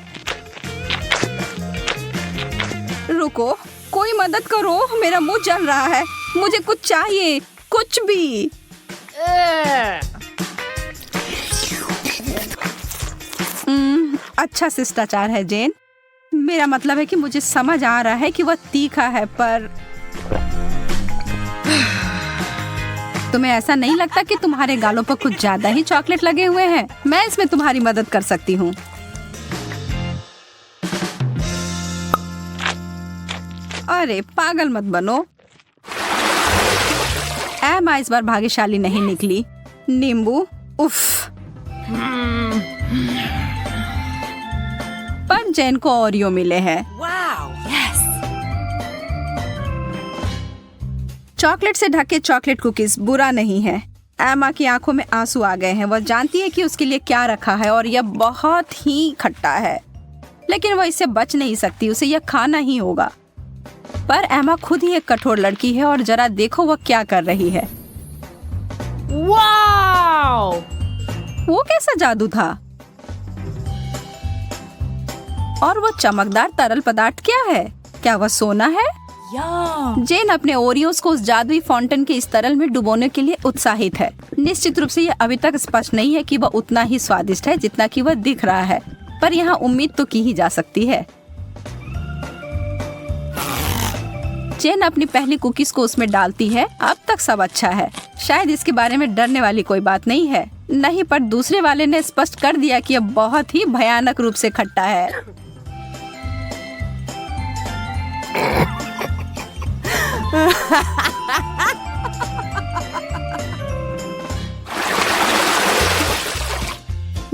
रुको, कोई मदद करो, मेरा मुंह जल रहा है। मुझे कुछ चाहिए, कुछ भी। अच्छा शिष्टाचार है जैन। मेरा मतलब है कि मुझे समझ आ रहा है कि वह तीखा है, पर तुम्हें ऐसा नहीं लगता कि तुम्हारे गालों पर कुछ ज्यादा ही चॉकलेट लगे हुए हैं? मैं इसमें तुम्हारी मदद कर सकती हूँ। अरे पागल मत बनो। एमा इस बार भाग्यशाली नहीं निकली। नींबू, उफ। पर जैन को ओरियो मिले हैं। चॉकलेट से ढके चॉकलेट कुकीज बुरा नहीं है। एमा की आंखों में आंसू आ गए हैं। वह जानती है कि उसके लिए क्या रखा है और यह बहुत ही खट्टा है, लेकिन वह इससे बच नहीं सकती, उसे यह खाना ही होगा। पर एमा खुद ही एक कठोर लड़की है और जरा देखो वह क्या कर रही है। वाओ! वो कैसा जादू था? और वो चमकदार तरल पदार्थ क्या है? क्या वह सोना है? जेन अपने ओरियोस को उस जादुई फाउंटेन के इस तरल में डुबोने के लिए उत्साहित है। निश्चित रूप से यह अभी तक स्पष्ट नहीं है कि वह उतना ही स्वादिष्ट है जितना कि वह दिख रहा है, पर यहाँ उम्मीद तो की ही जा सकती है। जेन अपनी पहली कुकीज को उसमें डालती है। अब तक सब अच्छा है, शायद इसके बारे में डरने वाली कोई बात नहीं है। नहीं, पर दूसरे वाले ने स्पष्ट कर दिया कि यह बहुत ही भयानक रूप से खट्टा है।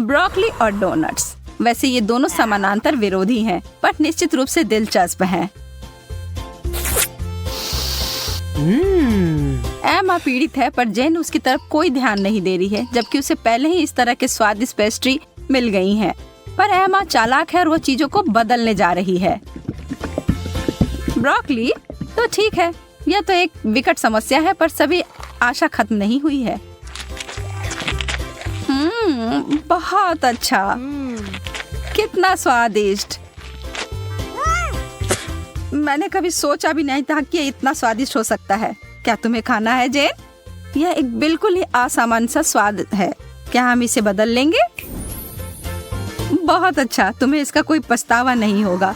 ब्रोकली और डोनट्स, वैसे ये दोनों समानांतर विरोधी हैं, पर निश्चित रूप से दिलचस्प हैं। एमा पीड़ित है, पर जेन उसकी तरफ कोई ध्यान नहीं दे रही है, जबकि उसे पहले ही इस तरह के स्वादिष्ट पेस्ट्री मिल गई हैं। पर एमा चालाक है और वो चीजों को बदलने जा रही है। ब्रोकली तो ठीक है, यह तो एक विकट समस्या है, पर सभी आशा खत्म नहीं हुई है। बहुत अच्छा, कितना स्वादिष्ट। मैंने कभी सोचा भी नहीं था कि ये इतना स्वादिष्ट हो सकता है। क्या तुम्हें खाना है जेन? यह एक बिल्कुल ही असामान्य सा स्वाद है। क्या हम इसे बदल लेंगे? बहुत अच्छा, तुम्हें इसका कोई पछतावा नहीं होगा।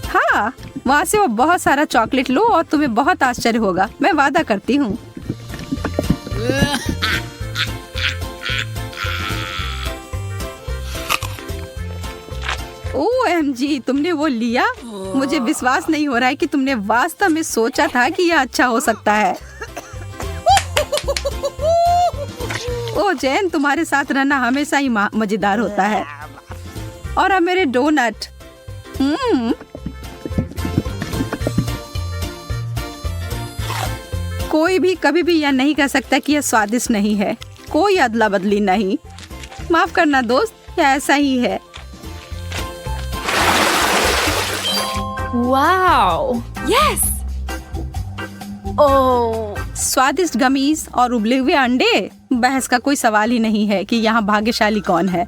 हाँ, वहाँ से वो बहुत सारा चॉकलेट लो और तुम्हें बहुत आश्चर्य होगा, मैं वादा करती हूँ। OMG, तुमने वो लिया? मुझे विश्वास नहीं हो रहा है कि तुमने वास्तव में सोचा था कि यह अच्छा हो सकता है। ओ जैन, तुम्हारे साथ रहना हमेशा ही मजेदार होता है। और अब मेरे डोनट। कोई भी कभी भी यह नहीं कह सकता कि यह स्वादिष्ट नहीं है। कोई अदला बदली नहीं। माफ करना दोस्त, यह ऐसा ही है। वाओ! यस! ओह! स्वादिष्ट गमीज और उबले हुए अंडे, बहस का कोई सवाल ही नहीं है कि यहाँ भाग्यशाली कौन है।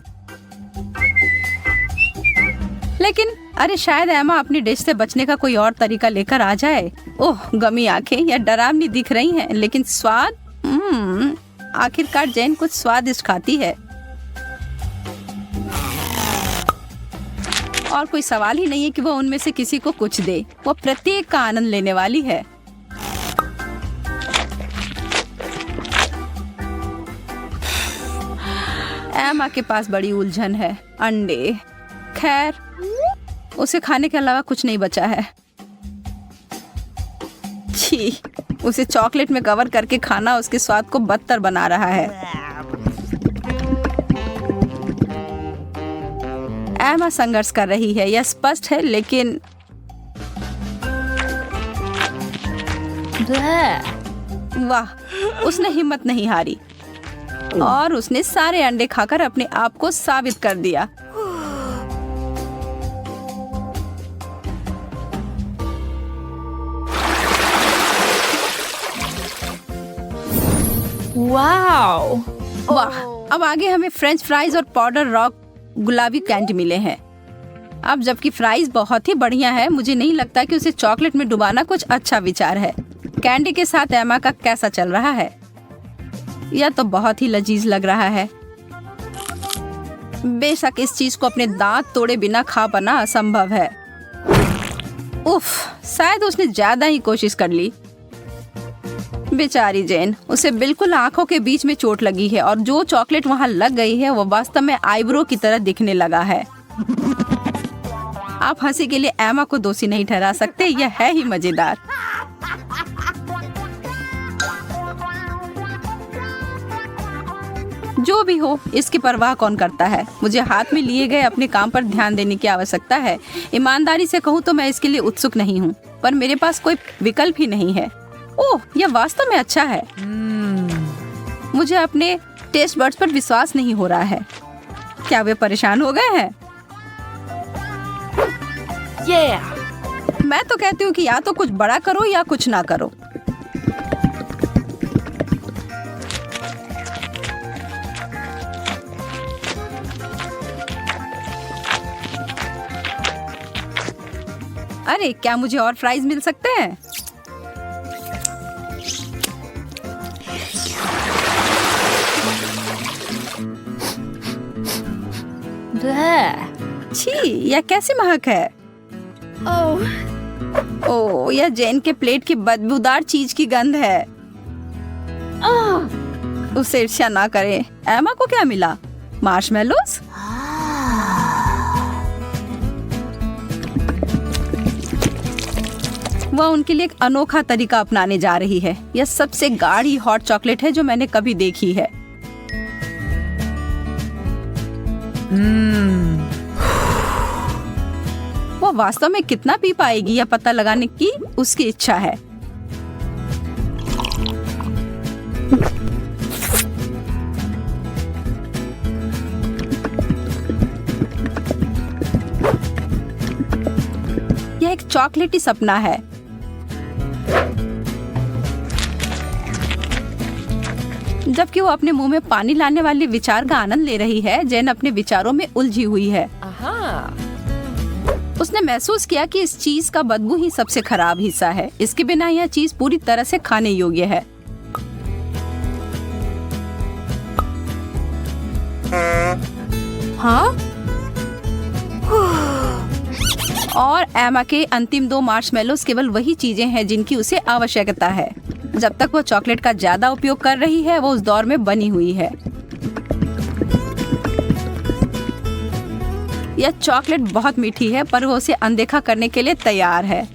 लेकिन अरे शायद एमा अपनी डिश से बचने का कोई और तरीका लेकर आ जाए। ओह, गमी आंखें, यह डरावनी दिख रही हैं, लेकिन स्वाद, आखिरकार जैन कुछ स्वादिष्ट खाती है। और कोई सवाल ही नहीं है कि वो उनमें से किसी को कुछ दे। वो प्रत्येक का आनंद लेने वाली है। एमा के पास बड़ी उलझन है। अंडे, खैर उसे खाने के अलावा कुछ नहीं बचा है। छी, उसे चॉकलेट में कवर करके खाना उसके स्वाद को बदतर बना रहा है। एमा संघर्ष कर रही है, यह स्पष्ट है, लेकिन वाह, उसने हिम्मत नहीं हारी और उसने सारे अंडे खाकर अपने आप को साबित कर दिया। Wow. वाह, अब आगे हमें फ्रेंच फ्राइज और पाउडर रॉक गुलाबी कैंडी मिले हैं। अब जबकि फ्राइज बहुत ही बढ़िया है, मुझे नहीं लगता कि उसे चॉकलेट में डुबाना कुछ अच्छा विचार है। कैंडी के साथ एमा का कैसा चल रहा है? यह तो बहुत ही लजीज लग रहा है। बेशक इस चीज को अपने दांत तोड़े बिना खा पाना असंभव है। उफ, शायद उसने ज्यादा ही कोशिश कर ली। बेचारी जेन, उसे बिल्कुल आंखों के बीच में चोट लगी है और जो चॉकलेट वहां लग गई है वो वास्तव में आईब्रो की तरह दिखने लगा है। आप हंसी के लिए एमा को दोषी नहीं ठहरा सकते, यह है ही मजेदार। जो भी हो, इसकी परवाह कौन करता है। मुझे हाथ में लिए गए अपने काम पर ध्यान देने की आवश्यकता है। ईमानदारी से कहूँ तो मैं इसके लिए उत्सुक नहीं हूँ, पर मेरे पास कोई विकल्प ही नहीं है। ओह, यह वास्तव में अच्छा है। मुझे अपने टेस्ट बड्स पर विश्वास नहीं हो रहा है। क्या वे परेशान हो गए हैं? मैं तो कहती हूँ कि या तो कुछ बड़ा करो या कुछ ना करो। अरे, क्या मुझे और फ्राइज मिल सकते हैं? छी, यह कैसी महक है? ओह, यह जेन के प्लेट की बदबूदार चीज की गंध है। उसे ईर्ष्या ना करें। एमा को क्या मिला? मार्शमेलोस? वह उनके लिए एक अनोखा तरीका अपनाने जा रही है। यह सबसे गाढ़ी हॉट चॉकलेट है जो मैंने कभी देखी है। वो वास्तव में कितना पी पाएगी यह पता लगाने की उसकी इच्छा है। यह एक चॉकलेटी सपना है। जबकि वो अपने मुंह में पानी लाने वाले विचार का आनंद ले रही है, जेन अपने विचारों में उलझी हुई है। उसने महसूस किया कि इस चीज का बदबू ही सबसे खराब हिस्सा है। इसके बिना यह चीज पूरी तरह से खाने योग्य है। हाँ? और एमा के अंतिम 2 मार्शमेलोस केवल वही चीजें हैं जिनकी उसे आवश्यकता है। जब तक वो चॉकलेट का ज्यादा उपयोग कर रही है, वो उस दौर में बनी हुई है। यह चॉकलेट बहुत मीठी है, पर वो उसे अनदेखा करने के लिए तैयार है।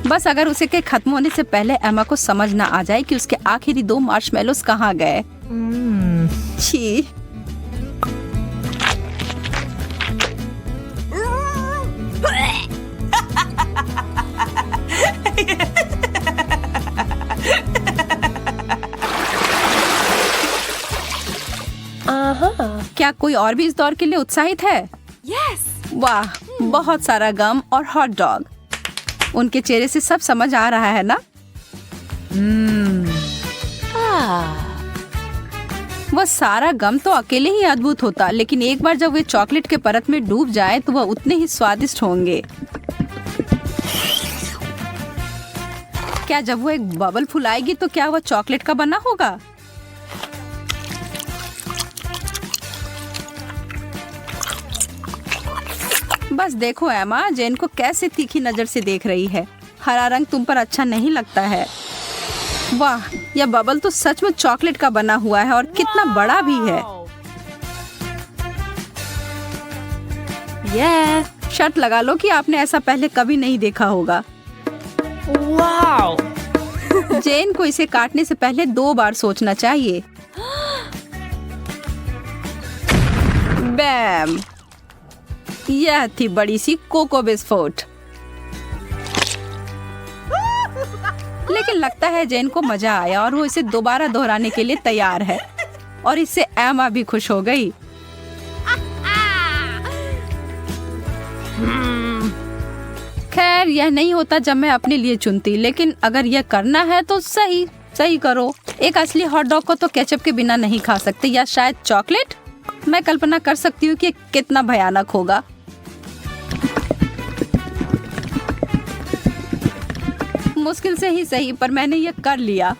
बस अगर उसे के खत्म होने से पहले एमा को समझ ना आ जाए कि उसके आखिरी 2 मार्शमेलोस कहाँ गए। छी। क्या कोई और भी इस दौर के लिए उत्साहित है? वाह, बहुत सारा गम और हॉट डॉग। उनके चेहरे से सब समझ आ रहा है ना? वह सारा गम तो अकेले ही अद्भुत होता, लेकिन एक बार जब वे चॉकलेट के परत में डूब जाए तो वह उतने ही स्वादिष्ट होंगे। क्या जब वो एक बबल फुलाएगी तो क्या वह चॉकलेट का बना होगा? बस देखो एमा, जेन को कैसे तीखी नजर से देख रही है। हरा रंग तुम पर अच्छा नहीं लगता है। वाह, यह बबल तो सच में चॉकलेट का बना हुआ है और कितना बड़ा भी है। Yeah. शर्त लगा लो कि आपने ऐसा पहले कभी नहीं देखा होगा। Wow. जेन को इसे काटने से पहले 2 बार सोचना चाहिए। बैम, यह थी बड़ी सी कोको बिस्कुट। लेकिन लगता है जेन को मजा आया और वो इसे दोबारा दोहराने के लिए तैयार है। और इससे एमा भी खुश हो गई। खैर, यह नहीं होता जब मैं अपने लिए चुनती, लेकिन अगर यह करना है तो सही करो। एक असली हॉट डॉग को तो केचप के बिना नहीं खा सकते, या शायद चॉकलेट। मैं कल्पना कर सकती हूँ कि कितना भयानक होगा। मुश्किल से ही सही, पर मैंने ये कर लिया।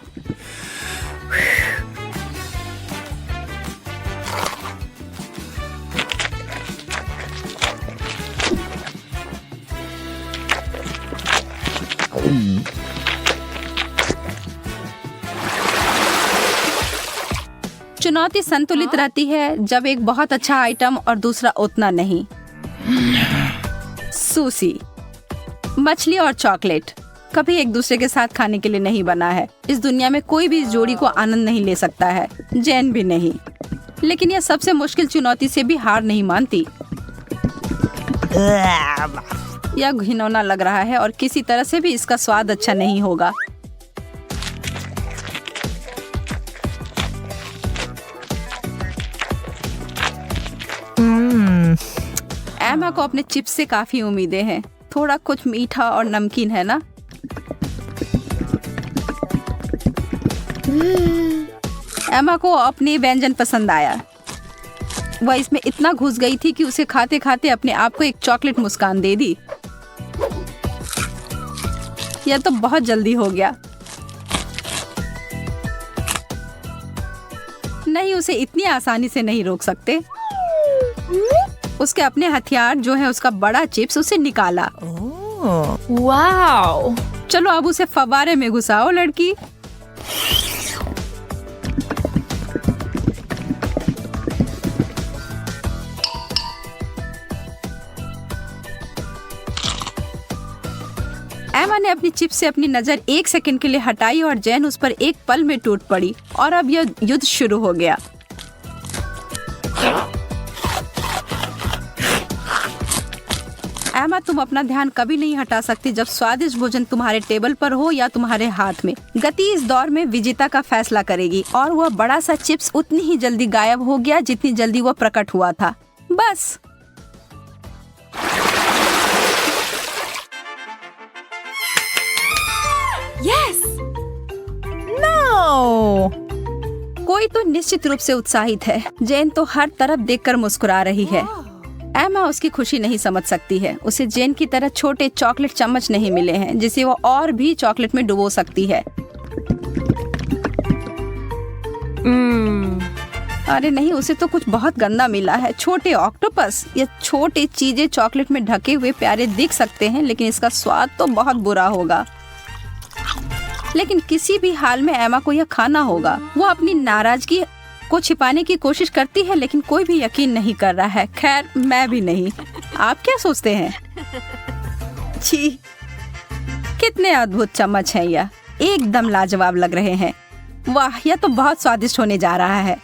चुनौती संतुलित रहती है, जब एक बहुत अच्छा आइटम और दूसरा उतना नहीं। सुशी, मछली और चॉकलेट कभी एक दूसरे के साथ खाने के लिए नहीं बना है। इस दुनिया में कोई भी इस जोड़ी को आनंद नहीं ले सकता है, जैन भी नहीं। लेकिन यह सबसे मुश्किल चुनौती से भी हार नहीं मानती। यह घिनौना लग रहा है और किसी तरह से भी इसका स्वाद अच्छा नहीं होगा। एमा को अपने चिप्स से काफी उम्मीदें हैं। थोड़ा कुछ मीठा और नमकीन है ना। एमा को अपनी व्यंजन पसंद आया। वह इसमें इतना घुस गई थी कि उसे खाते खाते अपने आप को एक चॉकलेट मुस्कान दे दी। यह तो बहुत जल्दी हो गया। नहीं, उसे इतनी आसानी से नहीं रोक सकते। उसके अपने हथियार जो है उसका बड़ा चिप्स उसे निकाला। Wow. चलो अब उसे फव्वारे में घुसाओ लड़की। एमा ने अपनी चिप से अपनी नजर 1 सेकंड के लिए हटाई और जैन उस पर एक पल में टूट पड़ी और अब यह युद्ध शुरू हो गया। एमा, तुम अपना ध्यान कभी नहीं हटा सकती जब स्वादिष्ट भोजन तुम्हारे टेबल पर हो या तुम्हारे हाथ में। गति इस दौर में विजेता का फैसला करेगी और वह बड़ा सा चिप्स उतनी ही जल्दी गायब हो गया जितनी जल्दी वह प्रकट हुआ था। बस। Yes. No! कोई तो निश्चित रूप से उत्साहित है। जेन तो हर तरफ देखकर मुस्कुरा रही है। एमा उसकी खुशी नहीं समझ सकती है। उसे जेन की तरह छोटे चॉकलेट चम्मच नहीं मिले हैं जिसे वो और भी चॉकलेट में डुबो सकती है। अरे नहीं, उसे तो कुछ बहुत गंदा मिला है। छोटे ऑक्टोपस या छोटी चीजें चॉकलेट में ढके हुए प्यारे दिख सकते हैं, लेकिन इसका स्वाद तो बहुत बुरा होगा। लेकिन किसी भी हाल में एमा को यह खाना होगा। वो अपनी नाराजगी को छिपाने की कोशिश करती है, लेकिन कोई भी यकीन नहीं कर रहा है। खैर, मैं भी नहीं। आप क्या सोचते हैं? छी, कितने अद्भुत चम्मच हैं यह। एकदम लाजवाब लग रहे हैं। वाह, यह तो बहुत स्वादिष्ट होने जा रहा है।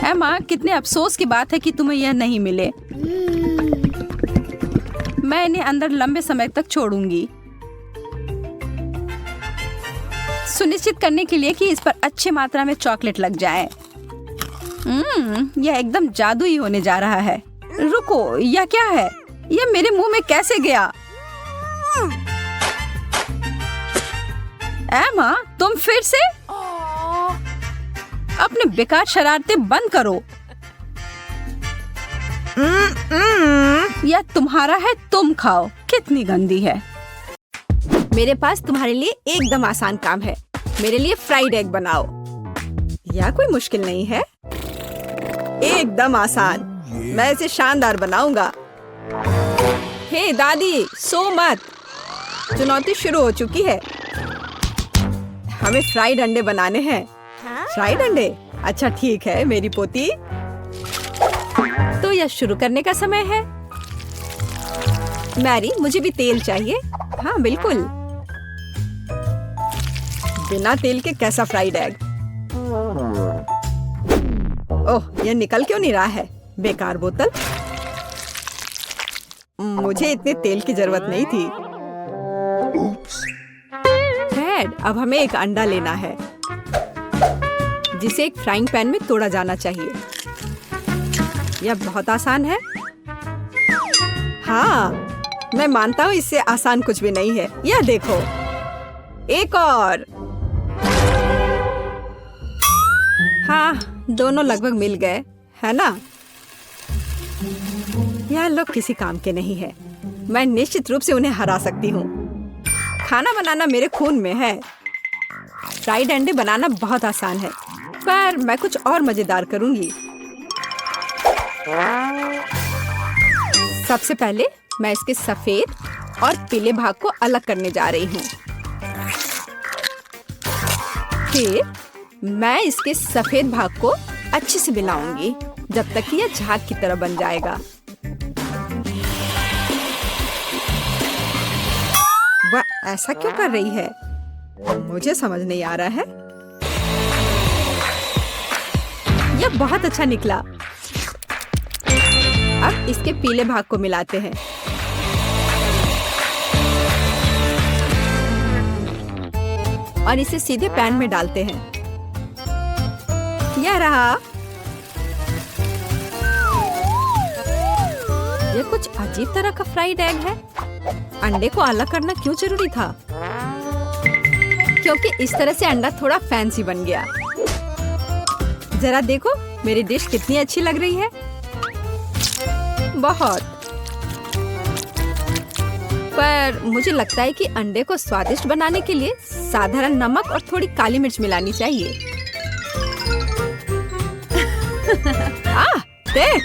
एमा, कितने अफसोस की बात है कि तुम्हें यह नहीं मिले। मैं इन्हें अंदर लंबे समय तक छोड़ूंगी, सुनिश्चित करने के लिए कि इस पर अच्छी मात्रा में चॉकलेट लग जाए। यह एकदम जादुई होने जा रहा है। रुको, यह क्या है? यह मेरे मुंह में कैसे गया? एमा, तुम फिर से? अपने बेकार शरारतें बंद करो। यह तुम्हारा है, तुम खाओ। कितनी गंदी है। मेरे पास तुम्हारे लिए एकदम आसान काम है। मेरे लिए फ्राइड एग बनाओ। यह कोई मुश्किल नहीं है, एकदम आसान। मैं इसे शानदार बनाऊंगा। हे दादी, सो मत। चुनौती शुरू हो चुकी है। हमें फ्राइड अंडे बनाने हैं। फ्राइड अंडे? अच्छा ठीक है मेरी पोती। तो यह शुरू करने का समय है। मैरी, मुझे भी तेल चाहिए। हाँ बिल्कुल। बिना तेल के कैसा फ्राइड एग? ओह, यह निकल क्यों नहीं रहा है? बेकार बोतल। मुझे इतने तेल की जरूरत नहीं थी। फ्रेड, अब हमें एक अंडा लेना है जिसे एक फ्राइंग पैन में तोड़ा जाना चाहिए। यह बहुत आसान है। हाँ, मैं मानता हूँ इससे आसान कुछ भी नहीं है। यह देखो, एक और। हाँ, दोनों लगभग मिल गए, है ना? यह लोग किसी काम के नहीं है। मैं निश्चित रूप से उन्हें हरा सकती हूँ। खाना बनाना मेरे खून में है। फ्राइड अंडे बनाना बहुत आसान है, पर मैं कुछ और मजेदार करूंगी। सबसे पहले मैं इसके सफेद और पीले भाग को अलग करने जा रही हूँ। फिर मैं इसके सफेद भाग को अच्छे से मिलाऊंगी जब तक कि यह झाग की तरह बन जाएगा। वह ऐसा क्यों कर रही है? मुझे समझ नहीं आ रहा है। यह बहुत अच्छा निकला। अब इसके पीले भाग को मिलाते हैं। और इसे सीधे पैन में डालते हैं। यह रहा। यह कुछ अजीब तरह का फ्राइड एग है। अंडे को अलग करना क्यों जरूरी था? क्योंकि इस तरह से अंडा थोड़ा फैंसी बन गया। जरा देखो मेरी डिश कितनी अच्छी लग रही है। बहुत। पर मुझे लगता है कि अंडे को स्वादिष्ट बनाने के लिए साधारण नमक और थोड़ी काली मिर्च मिलानी चाहिए। देख,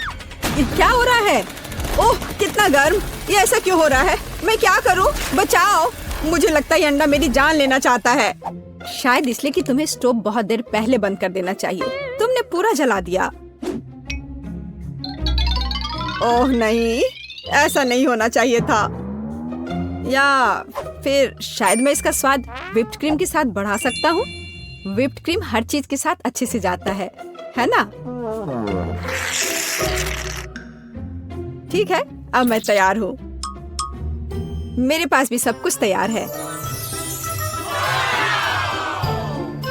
ये क्या हो रहा है? ओह, कितना गर्म! ये ऐसा क्यों हो रहा है? मैं क्या करूं? बचाओ! मुझे लगता है ये अंडा मेरी जान लेना चाहता है। शायद इसलिए कि तुम्हें स्टोव बहुत देर पहले बंद कर देना चाहिए। तुमने पूरा जला दिया। ओह नहीं, ऐसा नहीं होना चाहिए था। या फिर शायद मैं इसका स्वाद व्हिप्ड क्रीम के साथ बढ़ा सकता हूँ। व्हिप्ड क्रीम हर चीज के साथ अच्छे से जाता है ना? ठीक है, अब मैं तैयार हूँ। मेरे पास भी सब कुछ तैयार है।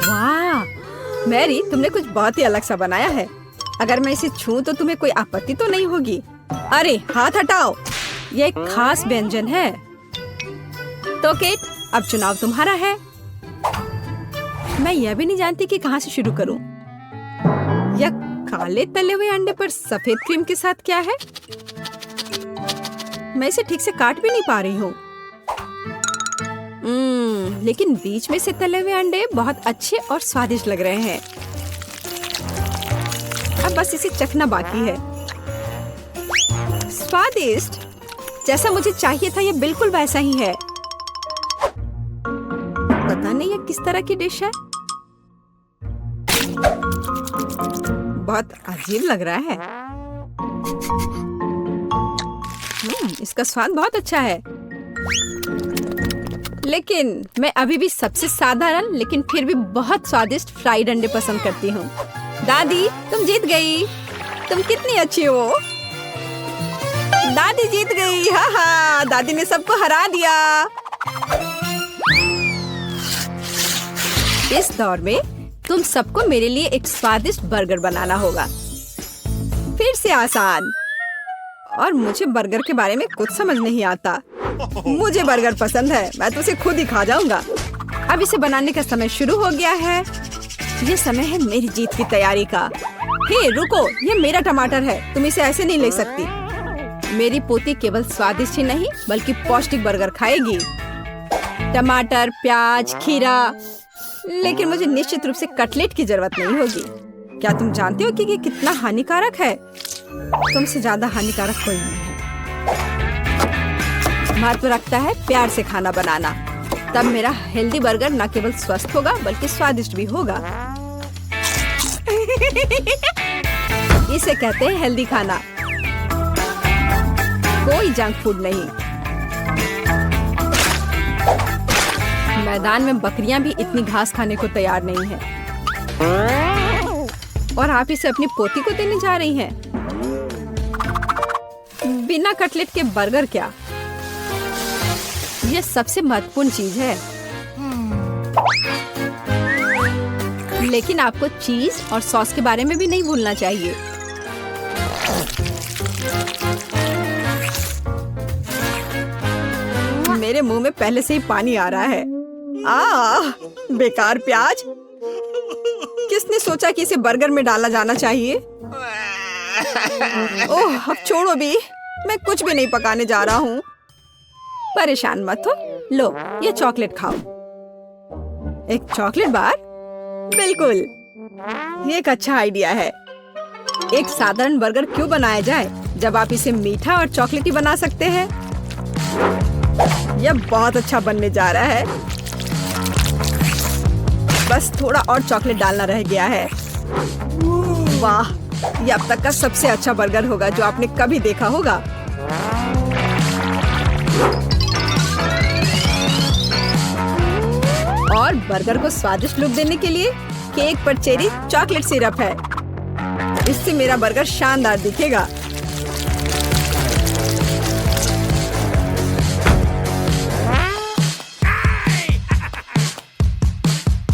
वाह, मैरी, तुमने कुछ बहुत ही अलग सा बनाया है। अगर मैं इसे छूं तो तुम्हें कोई आपत्ति तो नहीं होगी? अरे हाथ हटाओ, यह एक खास व्यंजन है। तो केट, अब चुनाव तुम्हारा है। मैं यह भी नहीं जानती कि कहाँ से शुरू करूं। यह काले तले हुए अंडे पर सफेद क्रीम के साथ क्या है? मैं इसे ठीक से काट भी नहीं पा रही हूँ। लेकिन बीच में से तले हुए अंडे बहुत अच्छे और स्वादिष्ट लग रहे हैं। अब बस इसे चखना बाकी है। स्वादिष्ट, जैसा मुझे चाहिए था, यह बिल्कुल वैसा ही है। पता नहीं यह किस तरह की डिश है। बहुत अजीब लग रहा है। इसका स्वाद बहुत अच्छा है। लेकिन मैं अभी भी सबसे साधारण लेकिन फिर भी बहुत स्वादिष्ट फ्राइड अंडे पसंद करती हूँ। दादी, तुम जीत गई। तुम कितनी अच्छी हो। दादी जीत गई। हाँ हाँ, दादी ने सबको हरा दिया। इस दौर में तुम सबको मेरे लिए एक स्वादिष्ट बर्गर बनाना होगा। फिर से आसान। और मुझे बर्गर के बारे में कुछ समझ नहीं आता। मुझे बर्गर पसंद है, मैं तो उसे खुद ही खा जाऊंगा। अब इसे बनाने का समय शुरू हो गया है। ये समय है मेरी जीत की तैयारी का। हे रुको, ये मेरा टमाटर है, तुम इसे ऐसे नहीं ले सकती। मेरी पोती केवल स्वादिष्ट ही नहीं बल्कि पौष्टिक बर्गर खाएगी। टमाटर, प्याज, खीरा, लेकिन मुझे निश्चित रूप से कटलेट की जरूरत नहीं होगी। क्या तुम जानते हो कि ये कितना हानिकारक है? तुमसे ज्यादा हानिकारक कोई नहीं है। महत्व रखता है प्यार से खाना बनाना, तब मेरा हेल्दी बर्गर न केवल स्वस्थ होगा बल्कि स्वादिष्ट भी होगा। इसे कहते हैं हेल्दी खाना, कोई जंक फूड नहीं। मैदान में बकरियां भी इतनी घास खाने को तैयार नहीं है, और आप इसे अपनी पोती को देने जा रही हैं। बिना कटलेट के बर्गर क्या? ये सबसे महत्वपूर्ण चीज है। लेकिन आपको चीज और सॉस के बारे में भी नहीं भूलना चाहिए। मेरे मुंह में पहले से ही पानी आ रहा है। बेकार प्याज। किसने सोचा कि इसे बर्गर में डाला जाना चाहिए? ओह, अब छोड़ो भी, मैं कुछ भी नहीं पकाने जा रहा हूँ। परेशान मत हो, लो ये चॉकलेट खाओ। एक चॉकलेट बार? बिल्कुल, ये एक अच्छा आइडिया है। एक साधारण बर्गर क्यों बनाया जाए जब आप इसे मीठा और चॉकलेटी बना सकते हैं? यह बहुत अच्छा बनने जा रहा है। बस थोड़ा और चॉकलेट डालना रह गया है। वाह, यह अब तक का सबसे अच्छा बर्गर होगा जो आपने कभी देखा होगा। और बर्गर को स्वादिष्ट लुक देने के लिए केक पर चेरी चॉकलेट सिरप है। इससे मेरा बर्गर शानदार दिखेगा।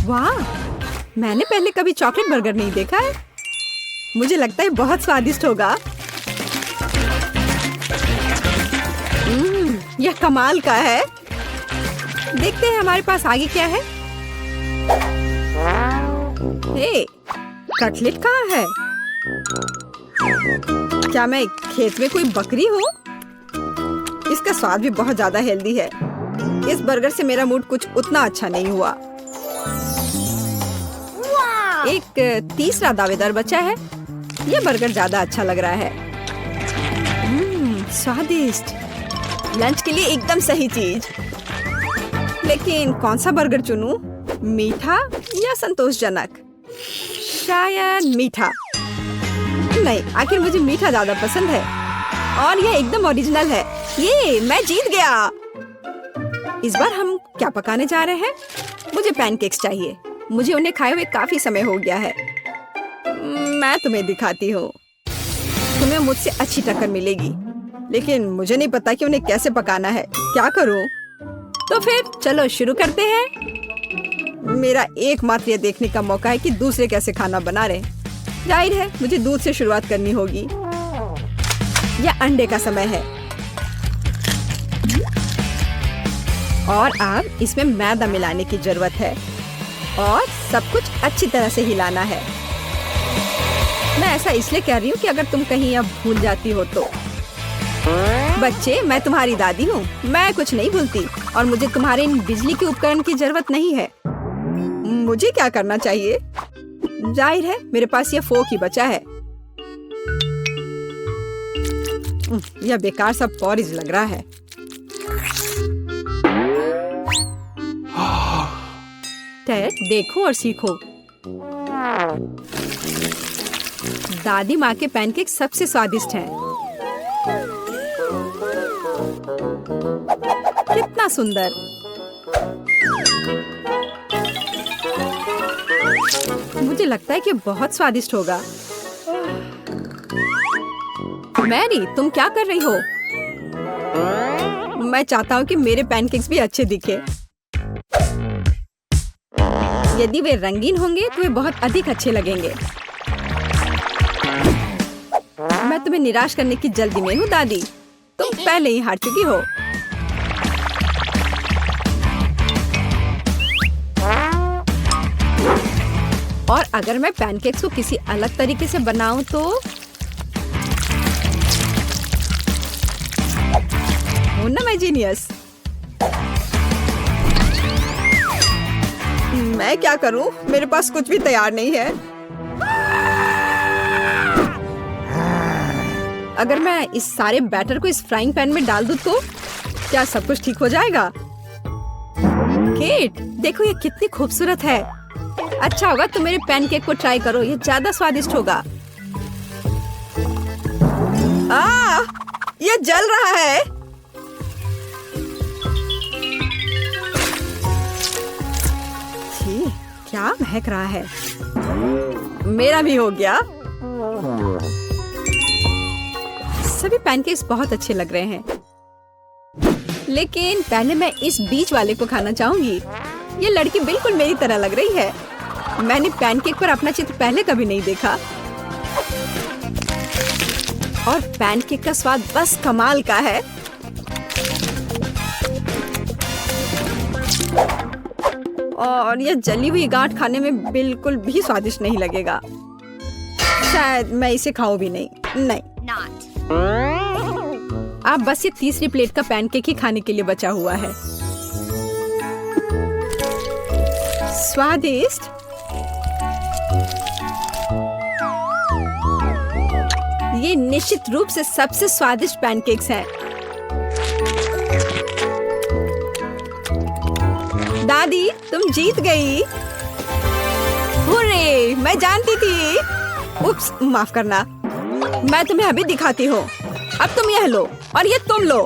वाह, मैंने पहले कभी चॉकलेट बर्गर नहीं देखा है। मुझे लगता है बहुत स्वादिष्ट होगा। यह कमाल का है। देखते हैं हमारे पास आगे क्या है। हे, कटलेट कहाँ है? क्या मैं खेत में कोई बकरी हूँ? इसका स्वाद भी बहुत ज्यादा हेल्दी है। इस बर्गर से मेरा मूड कुछ उतना अच्छा नहीं हुआ। एक तीसरा दावेदार बचा है। यह बर्गर ज्यादा अच्छा लग रहा है। स्वादिष्ट, लंच के लिए एकदम सही चीज। लेकिन कौन सा बर्गर चुनूं? मीठा या संतोषजनक? शायद मीठा। नहीं, आखिर मुझे मीठा ज्यादा पसंद है। और यह एकदम ओरिजिनल है। ये मैं जीत गया। इस बार हम क्या पकाने जा रहे हैं? मुझे पैनकेक्स चाहिए। मुझे उन्हें खाए हुए काफी समय हो गया है। मैं तुम्हें दिखाती हूँ। तुम्हें मुझसे अच्छी टक्कर मिलेगी, लेकिन मुझे नहीं पता कि उन्हें कैसे पकाना है। क्या करूँ? तो फिर चलो शुरू करते हैं। मेरा एकमात्र ये देखने का मौका है कि दूसरे कैसे खाना बना रहे। जाहिर है मुझे दूध से शुरुआत करनी होगी। यह अंडे का समय है। और अब इसमें मैदा मिलाने की जरूरत है और सब कुछ अच्छी तरह से हिलाना है। मैं ऐसा इसलिए कह रही हूँ कि अगर तुम कहीं अब भूल जाती हो तो। बच्चे, मैं तुम्हारी दादी हूँ। मैं कुछ नहीं भूलती और मुझे तुम्हारे इन बिजली के उपकरण की जरूरत नहीं है। मुझे क्या करना चाहिए? जाहिर है मेरे पास यह फोक ही बचा है। यह बेकार सा पॉरिज लग रहा है। टेड, देखो और सीखो। दादी माँ के पैनकेक सबसे स्वादिष्ट हैं। कितना सुंदर। मुझे लगता है कि बहुत स्वादिष्ट होगा। मैरी, तुम क्या कर रही हो? मैं चाहता हूँ कि मेरे पैनकेक्स भी अच्छे दिखे। यदि वे रंगीन होंगे तो वे बहुत अधिक अच्छे लगेंगे। मैं तुम्हें निराश करने की जल्दी में हूँ दादी। तुम पहले ही हार चुकी हो। और अगर मैं पैनकेक्स को किसी अलग तरीके से बनाऊं तो हूं ना मैं जीनियस। मैं क्या करूं? मेरे पास कुछ भी तैयार नहीं है। अगर मैं इस सारे बैटर को इस फ्राइंग पैन में डाल दूं तो क्या सब कुछ ठीक हो जाएगा? केट, देखो ये कितनी खूबसूरत है। अच्छा होगा तुम मेरे पैनकेक को ट्राई करो, ये ज्यादा स्वादिष्ट होगा। ये जल रहा है। छी, क्या महक रहा है। मेरा भी हो गया। सभी पैनकेक्स बहुत अच्छे लग रहे हैं, लेकिन पहले मैं इस बीच वाले को खाना चाहूंगी। ये लड़की बिल्कुल मेरी तरह लग रही है। मैंने पैनकेक पर अपना चित्र पहले कभी नहीं देखा और पैनकेक का स्वाद बस कमाल का है। और यह जली हुई गांठ खाने में बिल्कुल भी स्वादिष्ट नहीं लगेगा। शायद मैं इसे खाऊं भी नहीं। अब बस ये तीसरी प्लेट का पैनकेक ही खाने के लिए बचा हुआ है। स्वादिष्ट। ये निश्चित रूप से सबसे स्वादिष्ट पैनकेक्स हैं। दादी, तुम जीत गई। हुर्रे, मैं जानती थी। उप्स, माफ करना। मैं तुम्हें अभी दिखाती हूँ। अब तुम यह लो और ये तुम लो।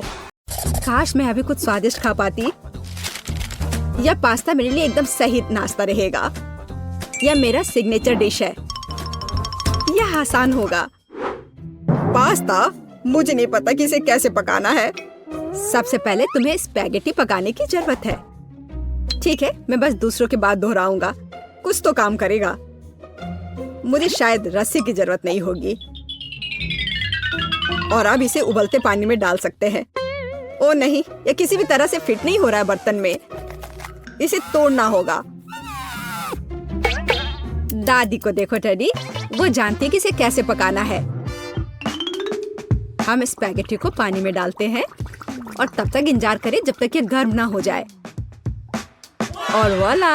काश मैं अभी कुछ स्वादिष्ट खा पाती। यह पास्ता मेरे लिए एकदम सही नाश्ता रहेगा। यह मेरा सिग्नेचर डिश है। यह आसान होगा। पास्ता? मुझे नहीं पता कि इसे कैसे पकाना है। सबसे पहले तुम्हें स्पैगेटी पकाने की जरूरत है। ठीक है, मैं बस दूसरों के बाद दोहराऊंगा। कुछ तो काम करेगा। मुझे शायद रस्सी की जरूरत नहीं होगी। और अब इसे उबलते पानी में डाल सकते हैं। ओ नहीं, यह किसी भी तरह से फिट नहीं हो रहा है बर्तन में। इसे तोड़ना होगा। दादी को देखो टेडी, वो जानती है कि इसे कैसे पकाना है। हम स्पैगेटी को पानी में डालते हैं और तब तक इंतजार करें जब तक ये गर्म ना हो जाए। और वाला,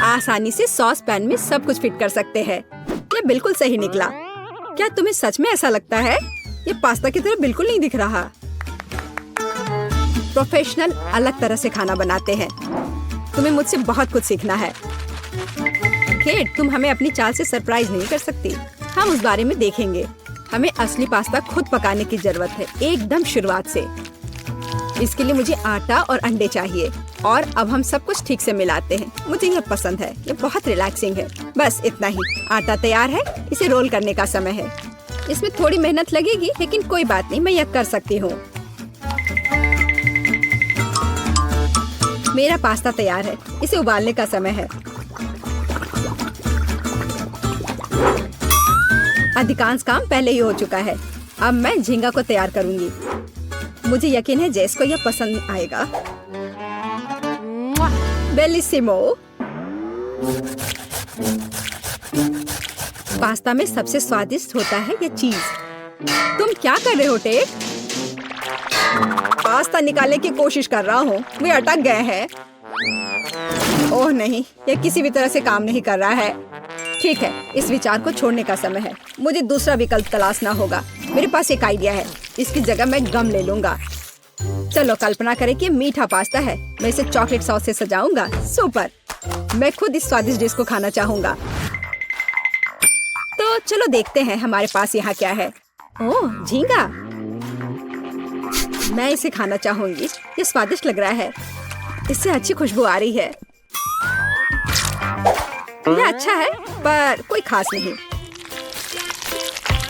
आसानी से सॉस पैन में सब कुछ फिट कर सकते हैं। ये बिल्कुल सही निकला। क्या तुम्हें सच में ऐसा लगता है? ये पास्ता की तरह बिल्कुल नहीं दिख रहा। प्रोफेशनल अलग तरह से खाना बनाते हैं। तुम्हें मुझसे बहुत कुछ सीखना है। केट, तुम हमें अपनी चाल से सरप्राइज नहीं कर सकती। हम उस बारे में देखेंगे। हमें असली पास्ता खुद पकाने की जरूरत है, एकदम शुरुआत से। इसके लिए मुझे आटा और अंडे चाहिए। और अब हम सब कुछ ठीक से मिलाते हैं। मुझे यह पसंद है। ये बहुत रिलैक्सिंग है। बस इतना ही। आटा तैयार है। इसे रोल करने का समय है। इसमें थोड़ी मेहनत लगेगी, लेकिन कोई बात नहीं, मैं यह कर सकती हूँ। मेरा पास्ता तैयार है। इसे उबालने का समय है। अधिकांश काम पहले ही हो चुका है। अब मैं झींगा को तैयार करूंगी। मुझे यकीन है जेस को यह पसंद आएगा। बेलिसिमो। पास्ता में सबसे स्वादिष्ट होता है ये चीज। तुम क्या कर रहे हो टेक? पास्ता निकालने की कोशिश कर रहा हूँ। वे अटक गए हैं। ओह नहीं, यह किसी भी तरह से काम नहीं कर रहा है। ठीक है, इस विचार को छोड़ने का समय है। मुझे दूसरा विकल्प तलाशना होगा। मेरे पास एक आइडिया है। इसकी जगह मैं गम ले लूंगा। चलो कल्पना करें कि मीठा पास्ता है। मैं इसे चॉकलेट सॉस से सजाऊंगा। सुपर। मैं खुद इस स्वादिष्ट डिश को खाना चाहूंगा। तो चलो देखते हैं हमारे पास यहाँ क्या है। ओह, झींगा। मैं इसे खाना चाहूंगी। ये स्वादिष्ट लग रहा है। इससे अच्छी खुशबू आ रही है। यह अच्छा है, पर कोई खास नहीं।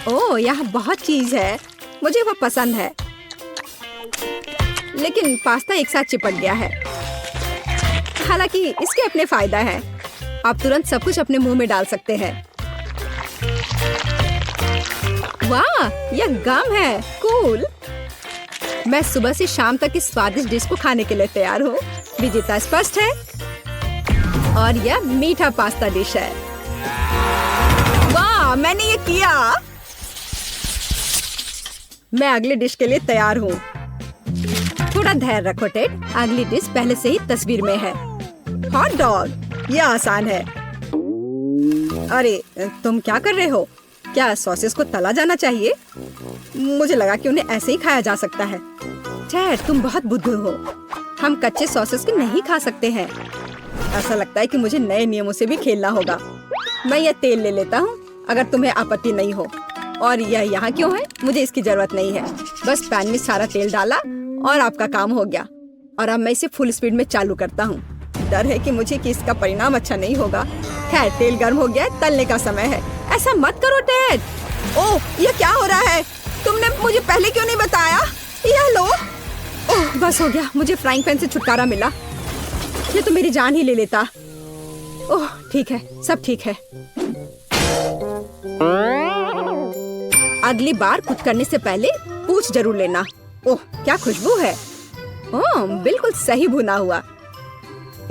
ओह, यहाँ बहुत चीज है। मुझे वो पसंद है, लेकिन पास्ता एक साथ चिपक गया है। हालांकि इसके अपने फायदा है। आप तुरंत सब कुछ अपने मुंह में डाल सकते हैं। वाह, यह गम है। कूल। मैं सुबह से शाम तक इस स्वादिष्ट डिश को खाने के लिए तैयार हूँ। विजेता स्पष्ट है और यह मीठा पास्ता डिश है। वाह, मैंने ये किया। मैं अगली डिश के लिए तैयार हूँ। थोड़ा धैर्य रखो टेड। अगली डिश पहले से ही तस्वीर में है। Hot dog. यह आसान है। अरे, तुम क्या कर रहे हो? क्या सॉसेस को तला जाना चाहिए? मुझे लगा कि उन्हें ऐसे ही खाया जा सकता है। चैट, तुम बहुत बुद्धू हो। हम कच्चे सॉसेस को नहीं खा सकते हैं। ऐसा लगता है कि मुझे नए नियमों से भी खेलना होगा। मैं यह तेल ले लेता हूँ, अगर तुम्हें आपत्ति नहीं हो। और यह यहाँ क्यों है? मुझे इसकी जरूरत नहीं है। बस पैन में सारा तेल डाला और आपका काम हो गया। और अब मैं इसे फुल स्पीड में चालू करता हूँ। डर है कि इसका परिणाम अच्छा नहीं होगा। खैर, तेल गर्म हो गया है, तलने का समय है। ऐसा मत करो टेड। ओह, ये क्या हो रहा है? तुमने मुझे पहले क्यों नहीं बताया? यह लो। ओह, बस हो गया, मुझे फ्राइंग पैन से छुटकारा मिला। ये तो मेरी जान ही ले लेता। ओह, ठीक है, सब ठीक है। अगली बार कुक करने से पहले पूछ जरूर लेना। ओह, क्या खुशबू है। ओह, बिल्कुल सही भुना हुआ।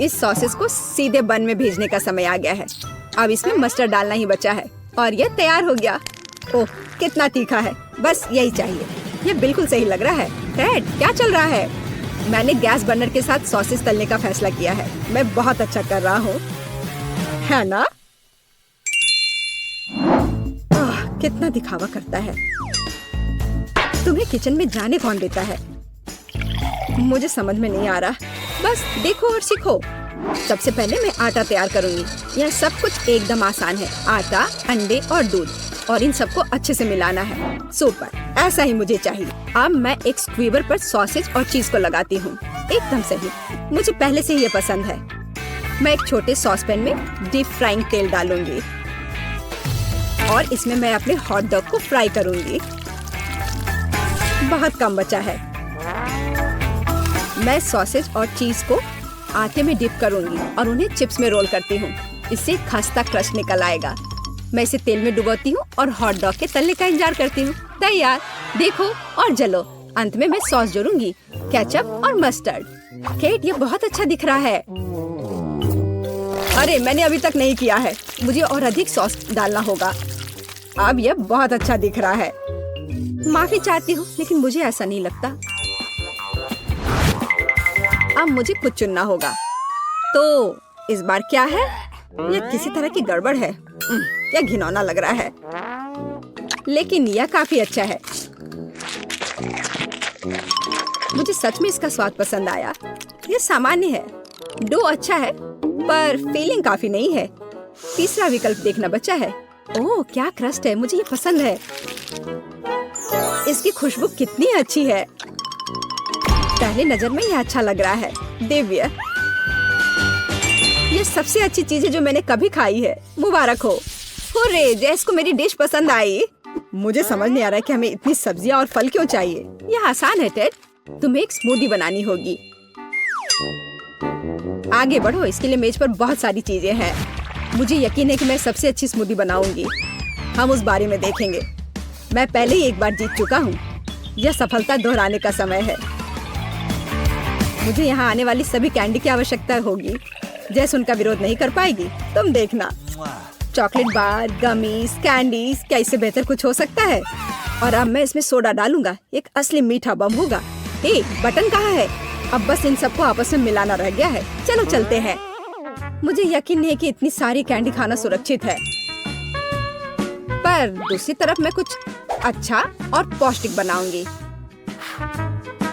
इस सॉसेस को सीधे बन में भेजने का समय आ गया है। अब इसमें मस्टर्ड डालना ही बचा है और यह तैयार हो गया। ओह, कितना तीखा है। बस यही चाहिए। यह बिल्कुल सही लग रहा है। टेड, क्या चल रहा है? मैंने गैस बर्नर के साथ सॉसेस तलने का फैसला किया है। मैं बहुत अच्छा कर रहा हूँ, है ना? कितना दिखावा करता है। तुम्हें किचन में जाने कौन देता है? मुझे समझ में नहीं आ रहा। बस देखो और सीखो। सबसे पहले मैं आटा तैयार करूंगी। यह सब कुछ एकदम आसान है। आटा, अंडे और दूध, और इन सबको अच्छे से मिलाना है। सुपर, ऐसा ही मुझे चाहिए। अब मैं एक स्क्वीवर पर सॉसेज और चीज को लगाती हूँ। एकदम सही, मुझे पहले से ही ये पसंद है। मैं एक छोटे सॉस पैन में डीप फ्राइंग तेल डालूंगी और इसमें मैं अपने हॉट डॉग को फ्राई करूंगी। बहुत कम बचा है। मैं सॉसेज और चीज को आटे में डिप करूंगी और उन्हें चिप्स में रोल करती हूँ। इससे खस्ता क्रश निकल आएगा। मैं इसे तेल में डुबोती हूँ और हॉट डॉग के तलने का इंतजार करती हूँ। तैयार, देखो और जलो। अंत में मैं सॉस जोड़ूंगी, केचप और मस्टर्ड। केट, ये बहुत अच्छा दिख रहा है। अरे, मैंने अभी तक नहीं किया है। मुझे और अधिक सॉस डालना होगा। अब यह बहुत अच्छा दिख रहा है। माफी चाहती हूँ, लेकिन मुझे ऐसा नहीं लगता। अब मुझे कुछ चुनना होगा। तो इस बार क्या है? यह किसी तरह की गड़बड़ है। यह घिनौना लग रहा है, लेकिन यह काफी अच्छा है। मुझे सच में इसका स्वाद पसंद आया। यह सामान्य है। डो अच्छा है, पर फीलिंग काफी नहीं है। तीसरा विकल्प देखना बचा है। ओह, क्या क्रस्ट है। मुझे ये पसंद है। इसकी खुशबू कितनी अच्छी है। पहली नजर में यह अच्छा लग रहा है। दिव्य, ये सबसे अच्छी चीज है जो मैंने कभी खाई है। मुबारक हो। हुर्रे, जैस को मेरी डिश पसंद आई। मुझे समझ नहीं आ रहा है कि हमें इतनी सब्जियां और फल क्यों चाहिए। यह आसान है टेड। तुम्हें एक स्मूदी बनानी होगी। आगे बढ़ो, इसके लिए मेज पर बहुत सारी चीजें हैं। मुझे यकीन है कि मैं सबसे अच्छी स्मूदी बनाऊंगी। हम उस बारे में देखेंगे। मैं पहले ही एक बार जीत चुका हूँ। यह सफलता दोहराने का समय है। मुझे यहाँ आने वाली सभी कैंडी की आवश्यकता होगी। जैसे उनका विरोध नहीं कर पाएगी। तुम देखना। चॉकलेट बार, गमीज, कैंडीज, क्या इससे बेहतर कुछ हो सकता है? और अब मैं इसमें सोडा डालूंगा। एक असली मीठा बम होगा। हे, बटन कहाँ है? अब बस इन सबको आपस में मिलाना रह गया है। चलो चलते हैं। मुझे यकीन नहीं कि इतनी सारी कैंडी खाना सुरक्षित है, पर दूसरी तरफ मैं कुछ अच्छा और पौष्टिक बनाऊंगी।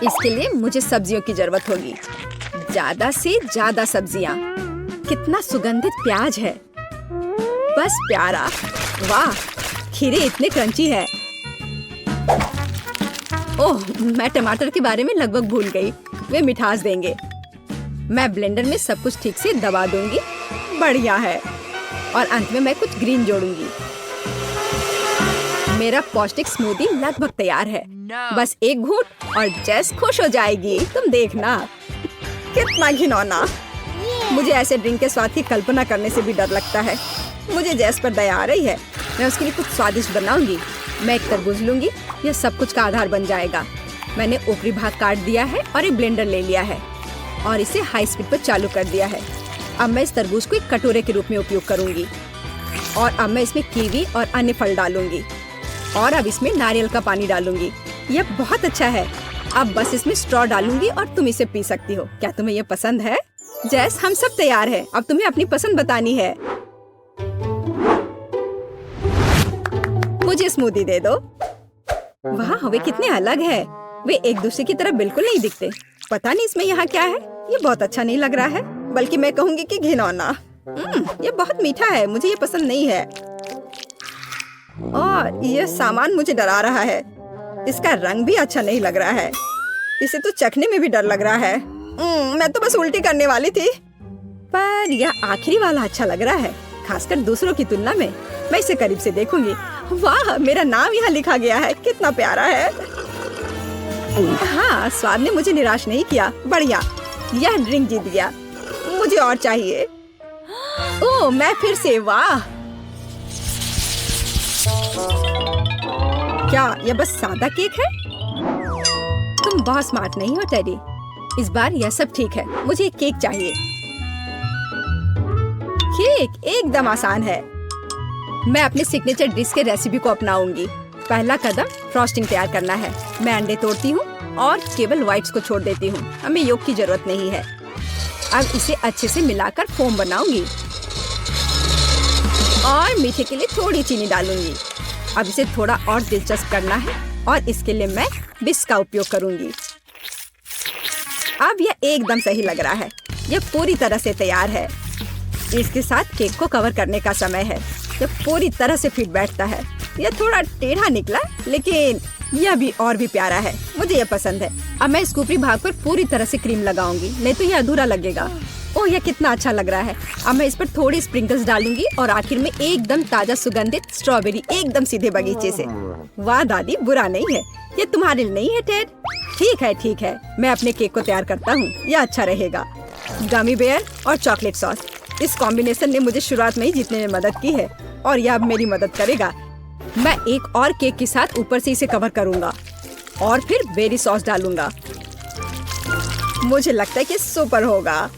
इसके लिए मुझे सब्जियों की जरूरत होगी। ज्यादा से ज्यादा सब्जियां। कितना सुगंधित प्याज है। बस प्यारा। वाह, खीरे इतने क्रंची है। ओह, मैं टमाटर के बारे में लगभग भूल गई। वे मिठास देंगे। मैं ब्लेंडर में सब कुछ ठीक से दबा दूंगी। बढ़िया है। और अंत में मैं कुछ ग्रीन जोड़ूंगी। मेरा पौष्टिक स्मूदी लगभग तैयार है। बस एक घूंट और जेस खुश हो जाएगी। तुम देखना। कितना घिनौना। मुझे ऐसे ड्रिंक के स्वाद की कल्पना करने से भी डर लगता है। मुझे जेस पर दया आ रही है। मैं उसके लिए कुछ स्वादिष्ट बनाऊंगी। मैं एक तरबूज लूंगी। यह सब कुछ का आधार बन जाएगा। मैंने ऊपरी भाग काट दिया है और एक ब्लेंडर ले लिया है और इसे हाई स्पीड पर चालू कर दिया है। अब मैं इस तरबूज को एक कटोरे के रूप में उपयोग करूंगी और अब मैं इसमें कीवी और अन्य फल डालूंगी और अब इसमें नारियल का पानी डालूंगी। यह बहुत अच्छा है। अब बस इसमें स्ट्रॉ डालूंगी और तुम इसे पी सकती हो। क्या तुम्हें यह पसंद है? जैस, हम सब तैयार हैं। अब तुम्हें अपनी पसंद बतानी है। मुझे स्मूदी दे दो। वाह, वे कितने अलग है। वे एक दूसरे की तरह बिल्कुल नहीं दिखते। पता नहीं इसमें यहाँ क्या है। ये बहुत अच्छा नहीं लग रहा है, बल्कि मैं कहूँगी कि घिनौना। ये बहुत मीठा है, मुझे ये पसंद नहीं है। और ये सामान मुझे डरा रहा है। इसका रंग भी अच्छा नहीं लग रहा है। इसे तो चखने में भी डर लग रहा है। मैं तो बस उल्टी करने वाली थी। पर यह आखिरी वाला अच्छा लग रहा है, खासकर दूसरों की तुलना में। मैं इसे करीब से देखूंगी। वाह, मेरा नाम यहाँ लिखा गया है, कितना प्यारा है। हाँ, स्वाद ने मुझे निराश नहीं किया। बढ़िया, यह ड्रिंक जीत गया। मुझे और चाहिए। ओह, मैं फिर से। वाह, क्या यह बस सादा केक है? तुम बहुत स्मार्ट नहीं हो टेडी। इस बार यह सब ठीक है। मुझे एक केक चाहिए। केक एकदम आसान है। मैं अपने सिग्नेचर डिश के रेसिपी को अपनाऊंगी। पहला कदम फ्रॉस्टिंग तैयार करना है। मैं अंडे तोड़ती हूँ और केवल व्हाइट्स को छोड़ देती हूँ। हमें योग की जरूरत नहीं है। अब इसे अच्छे से मिलाकर फोम बनाऊंगी और मीठे के लिए थोड़ी चीनी डालूंगी। अब इसे थोड़ा और दिलचस्प करना है और इसके लिए मैं बिस्क का उपयोग करूंगी। अब यह एकदम सही लग रहा है। यह पूरी तरह से तैयार है। इसके साथ केक को कवर करने का समय है। यह पूरी तरह से फिट बैठता है। यह थोड़ा टेढ़ा निकला, लेकिन यह भी और भी प्यारा है। मुझे यह पसंद है। अब मैं इस ऊपरी भाग पर पूरी तरह से क्रीम लगाऊंगी, नहीं तो यह अधूरा लगेगा। ओह, यह कितना अच्छा लग रहा है। अब मैं इस पर थोड़ी स्प्रिंकल्स डालूंगी और आखिर में एकदम ताजा सुगंधित स्ट्रॉबेरी, एकदम सीधे बगीचे से। वाह दादी, बुरा नहीं है। ये तुम्हारे लिए नहीं है टेड? ठीक है, मैं अपने केक को तैयार करता हूँ। यह अच्छा रहेगा। गमी बेयर और चॉकलेट सॉस, इस कॉम्बिनेशन ने मुझे शुरुआत में ही जीतने में मदद की है और यह अब मेरी मदद करेगा। मैं एक और केक के साथ ऊपर से इसे कवर करूंगा और फिर बेरी सॉस डालूंगा। मुझे लगता है कि सुपर होगा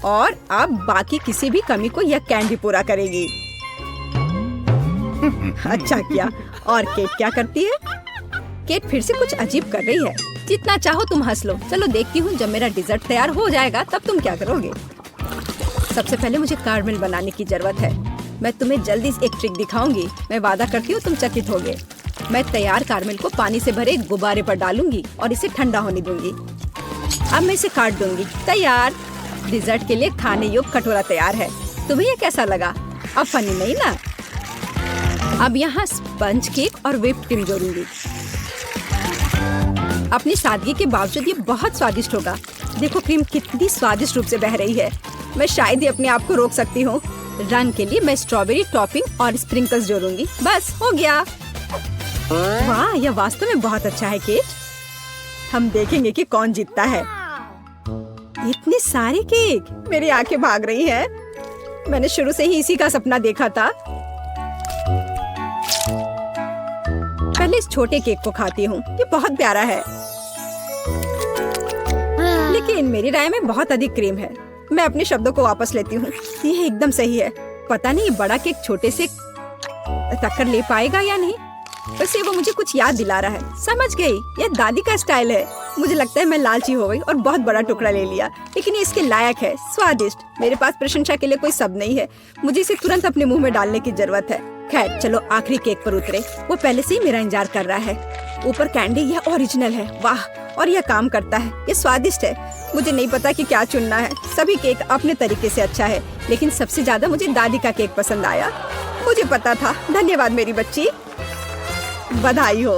और अब बाकी किसी भी कमी को यह कैंडी पूरा करेगी। अच्छा किया। और केट क्या करती है? केट फिर से कुछ अजीब कर रही है। जितना चाहो तुम हंस लो। चलो देखती हूँ, जब मेरा डिजर्ट तैयार हो जाएगा तब तुम क्या करोगे। सबसे पहले मुझे कारमेल बनाने की जरूरत है। मैं तुम्हें जल्दी एक ट्रिक दिखाऊंगी। मैं वादा करती हूँ तुम चकित होगे। मैं तैयार कारमेल को पानी से भरे एक गुब्बारे पर डालूंगी और इसे ठंडा होने दूंगी। अब मैं इसे काट दूंगी। तैयार। डिजर्ट के लिए खाने योग्य कटोरा तैयार है। तुम्हें ये कैसा लगा? अब फनी नहीं ना? अब यहाँ स्पंज केक और व्हिप्ड क्रीम जोड़ूंगी। अपनी सादगी के बावजूद ये बहुत स्वादिष्ट होगा। देखो क्रीम कितनी स्वादिष्ट रूप से बह रही है। मैं शायद ही अपने आप को रोक सकती हूँ। रंग के लिए मैं स्ट्रॉबेरी टॉपिंग और स्प्रिंकल्स जोड़ूंगी। बस हो गया। वाह, यह वास्तव में बहुत अच्छा है केट। हम देखेंगे कि कौन जीतता है। इतने सारे केक, मेरी आंखें भाग रही हैं। मैंने शुरू से ही इसी का सपना देखा था। पहले इस छोटे केक को खाती हूँ। ये बहुत प्यारा है, लेकिन मेरी राय में बहुत अधिक क्रीम है। मैं अपने शब्दों को वापस लेती हूँ। ये एकदम सही है। पता नहीं ये बड़ा केक छोटे से टक्कर ले पाएगा या नहीं। वैसे वो मुझे कुछ याद दिला रहा है। समझ गई, ये दादी का स्टाइल है। मुझे लगता है मैं लालची हो गई और बहुत बड़ा टुकड़ा ले लिया, लेकिन ये इसके लायक है। स्वादिष्ट। मेरे पास प्रशंसा के लिए कोई शब्द नहीं है। मुझे इसे तुरंत अपने मुंह में डालने की जरूरत है। खैर चलो आखिरी केक पर उतरे। वो पहले से ही मेरा इंतजार कर रहा है। ऊपर कैंडी, यह ओरिजिनल है। वाह, और यह काम करता है। ये स्वादिष्ट है। मुझे नहीं पता कि क्या चुनना है। सभी केक अपने तरीके से अच्छा है, लेकिन सबसे ज्यादा मुझे दादी का केक पसंद आया। मुझे पता था। धन्यवाद मेरी बच्ची। बधाई हो।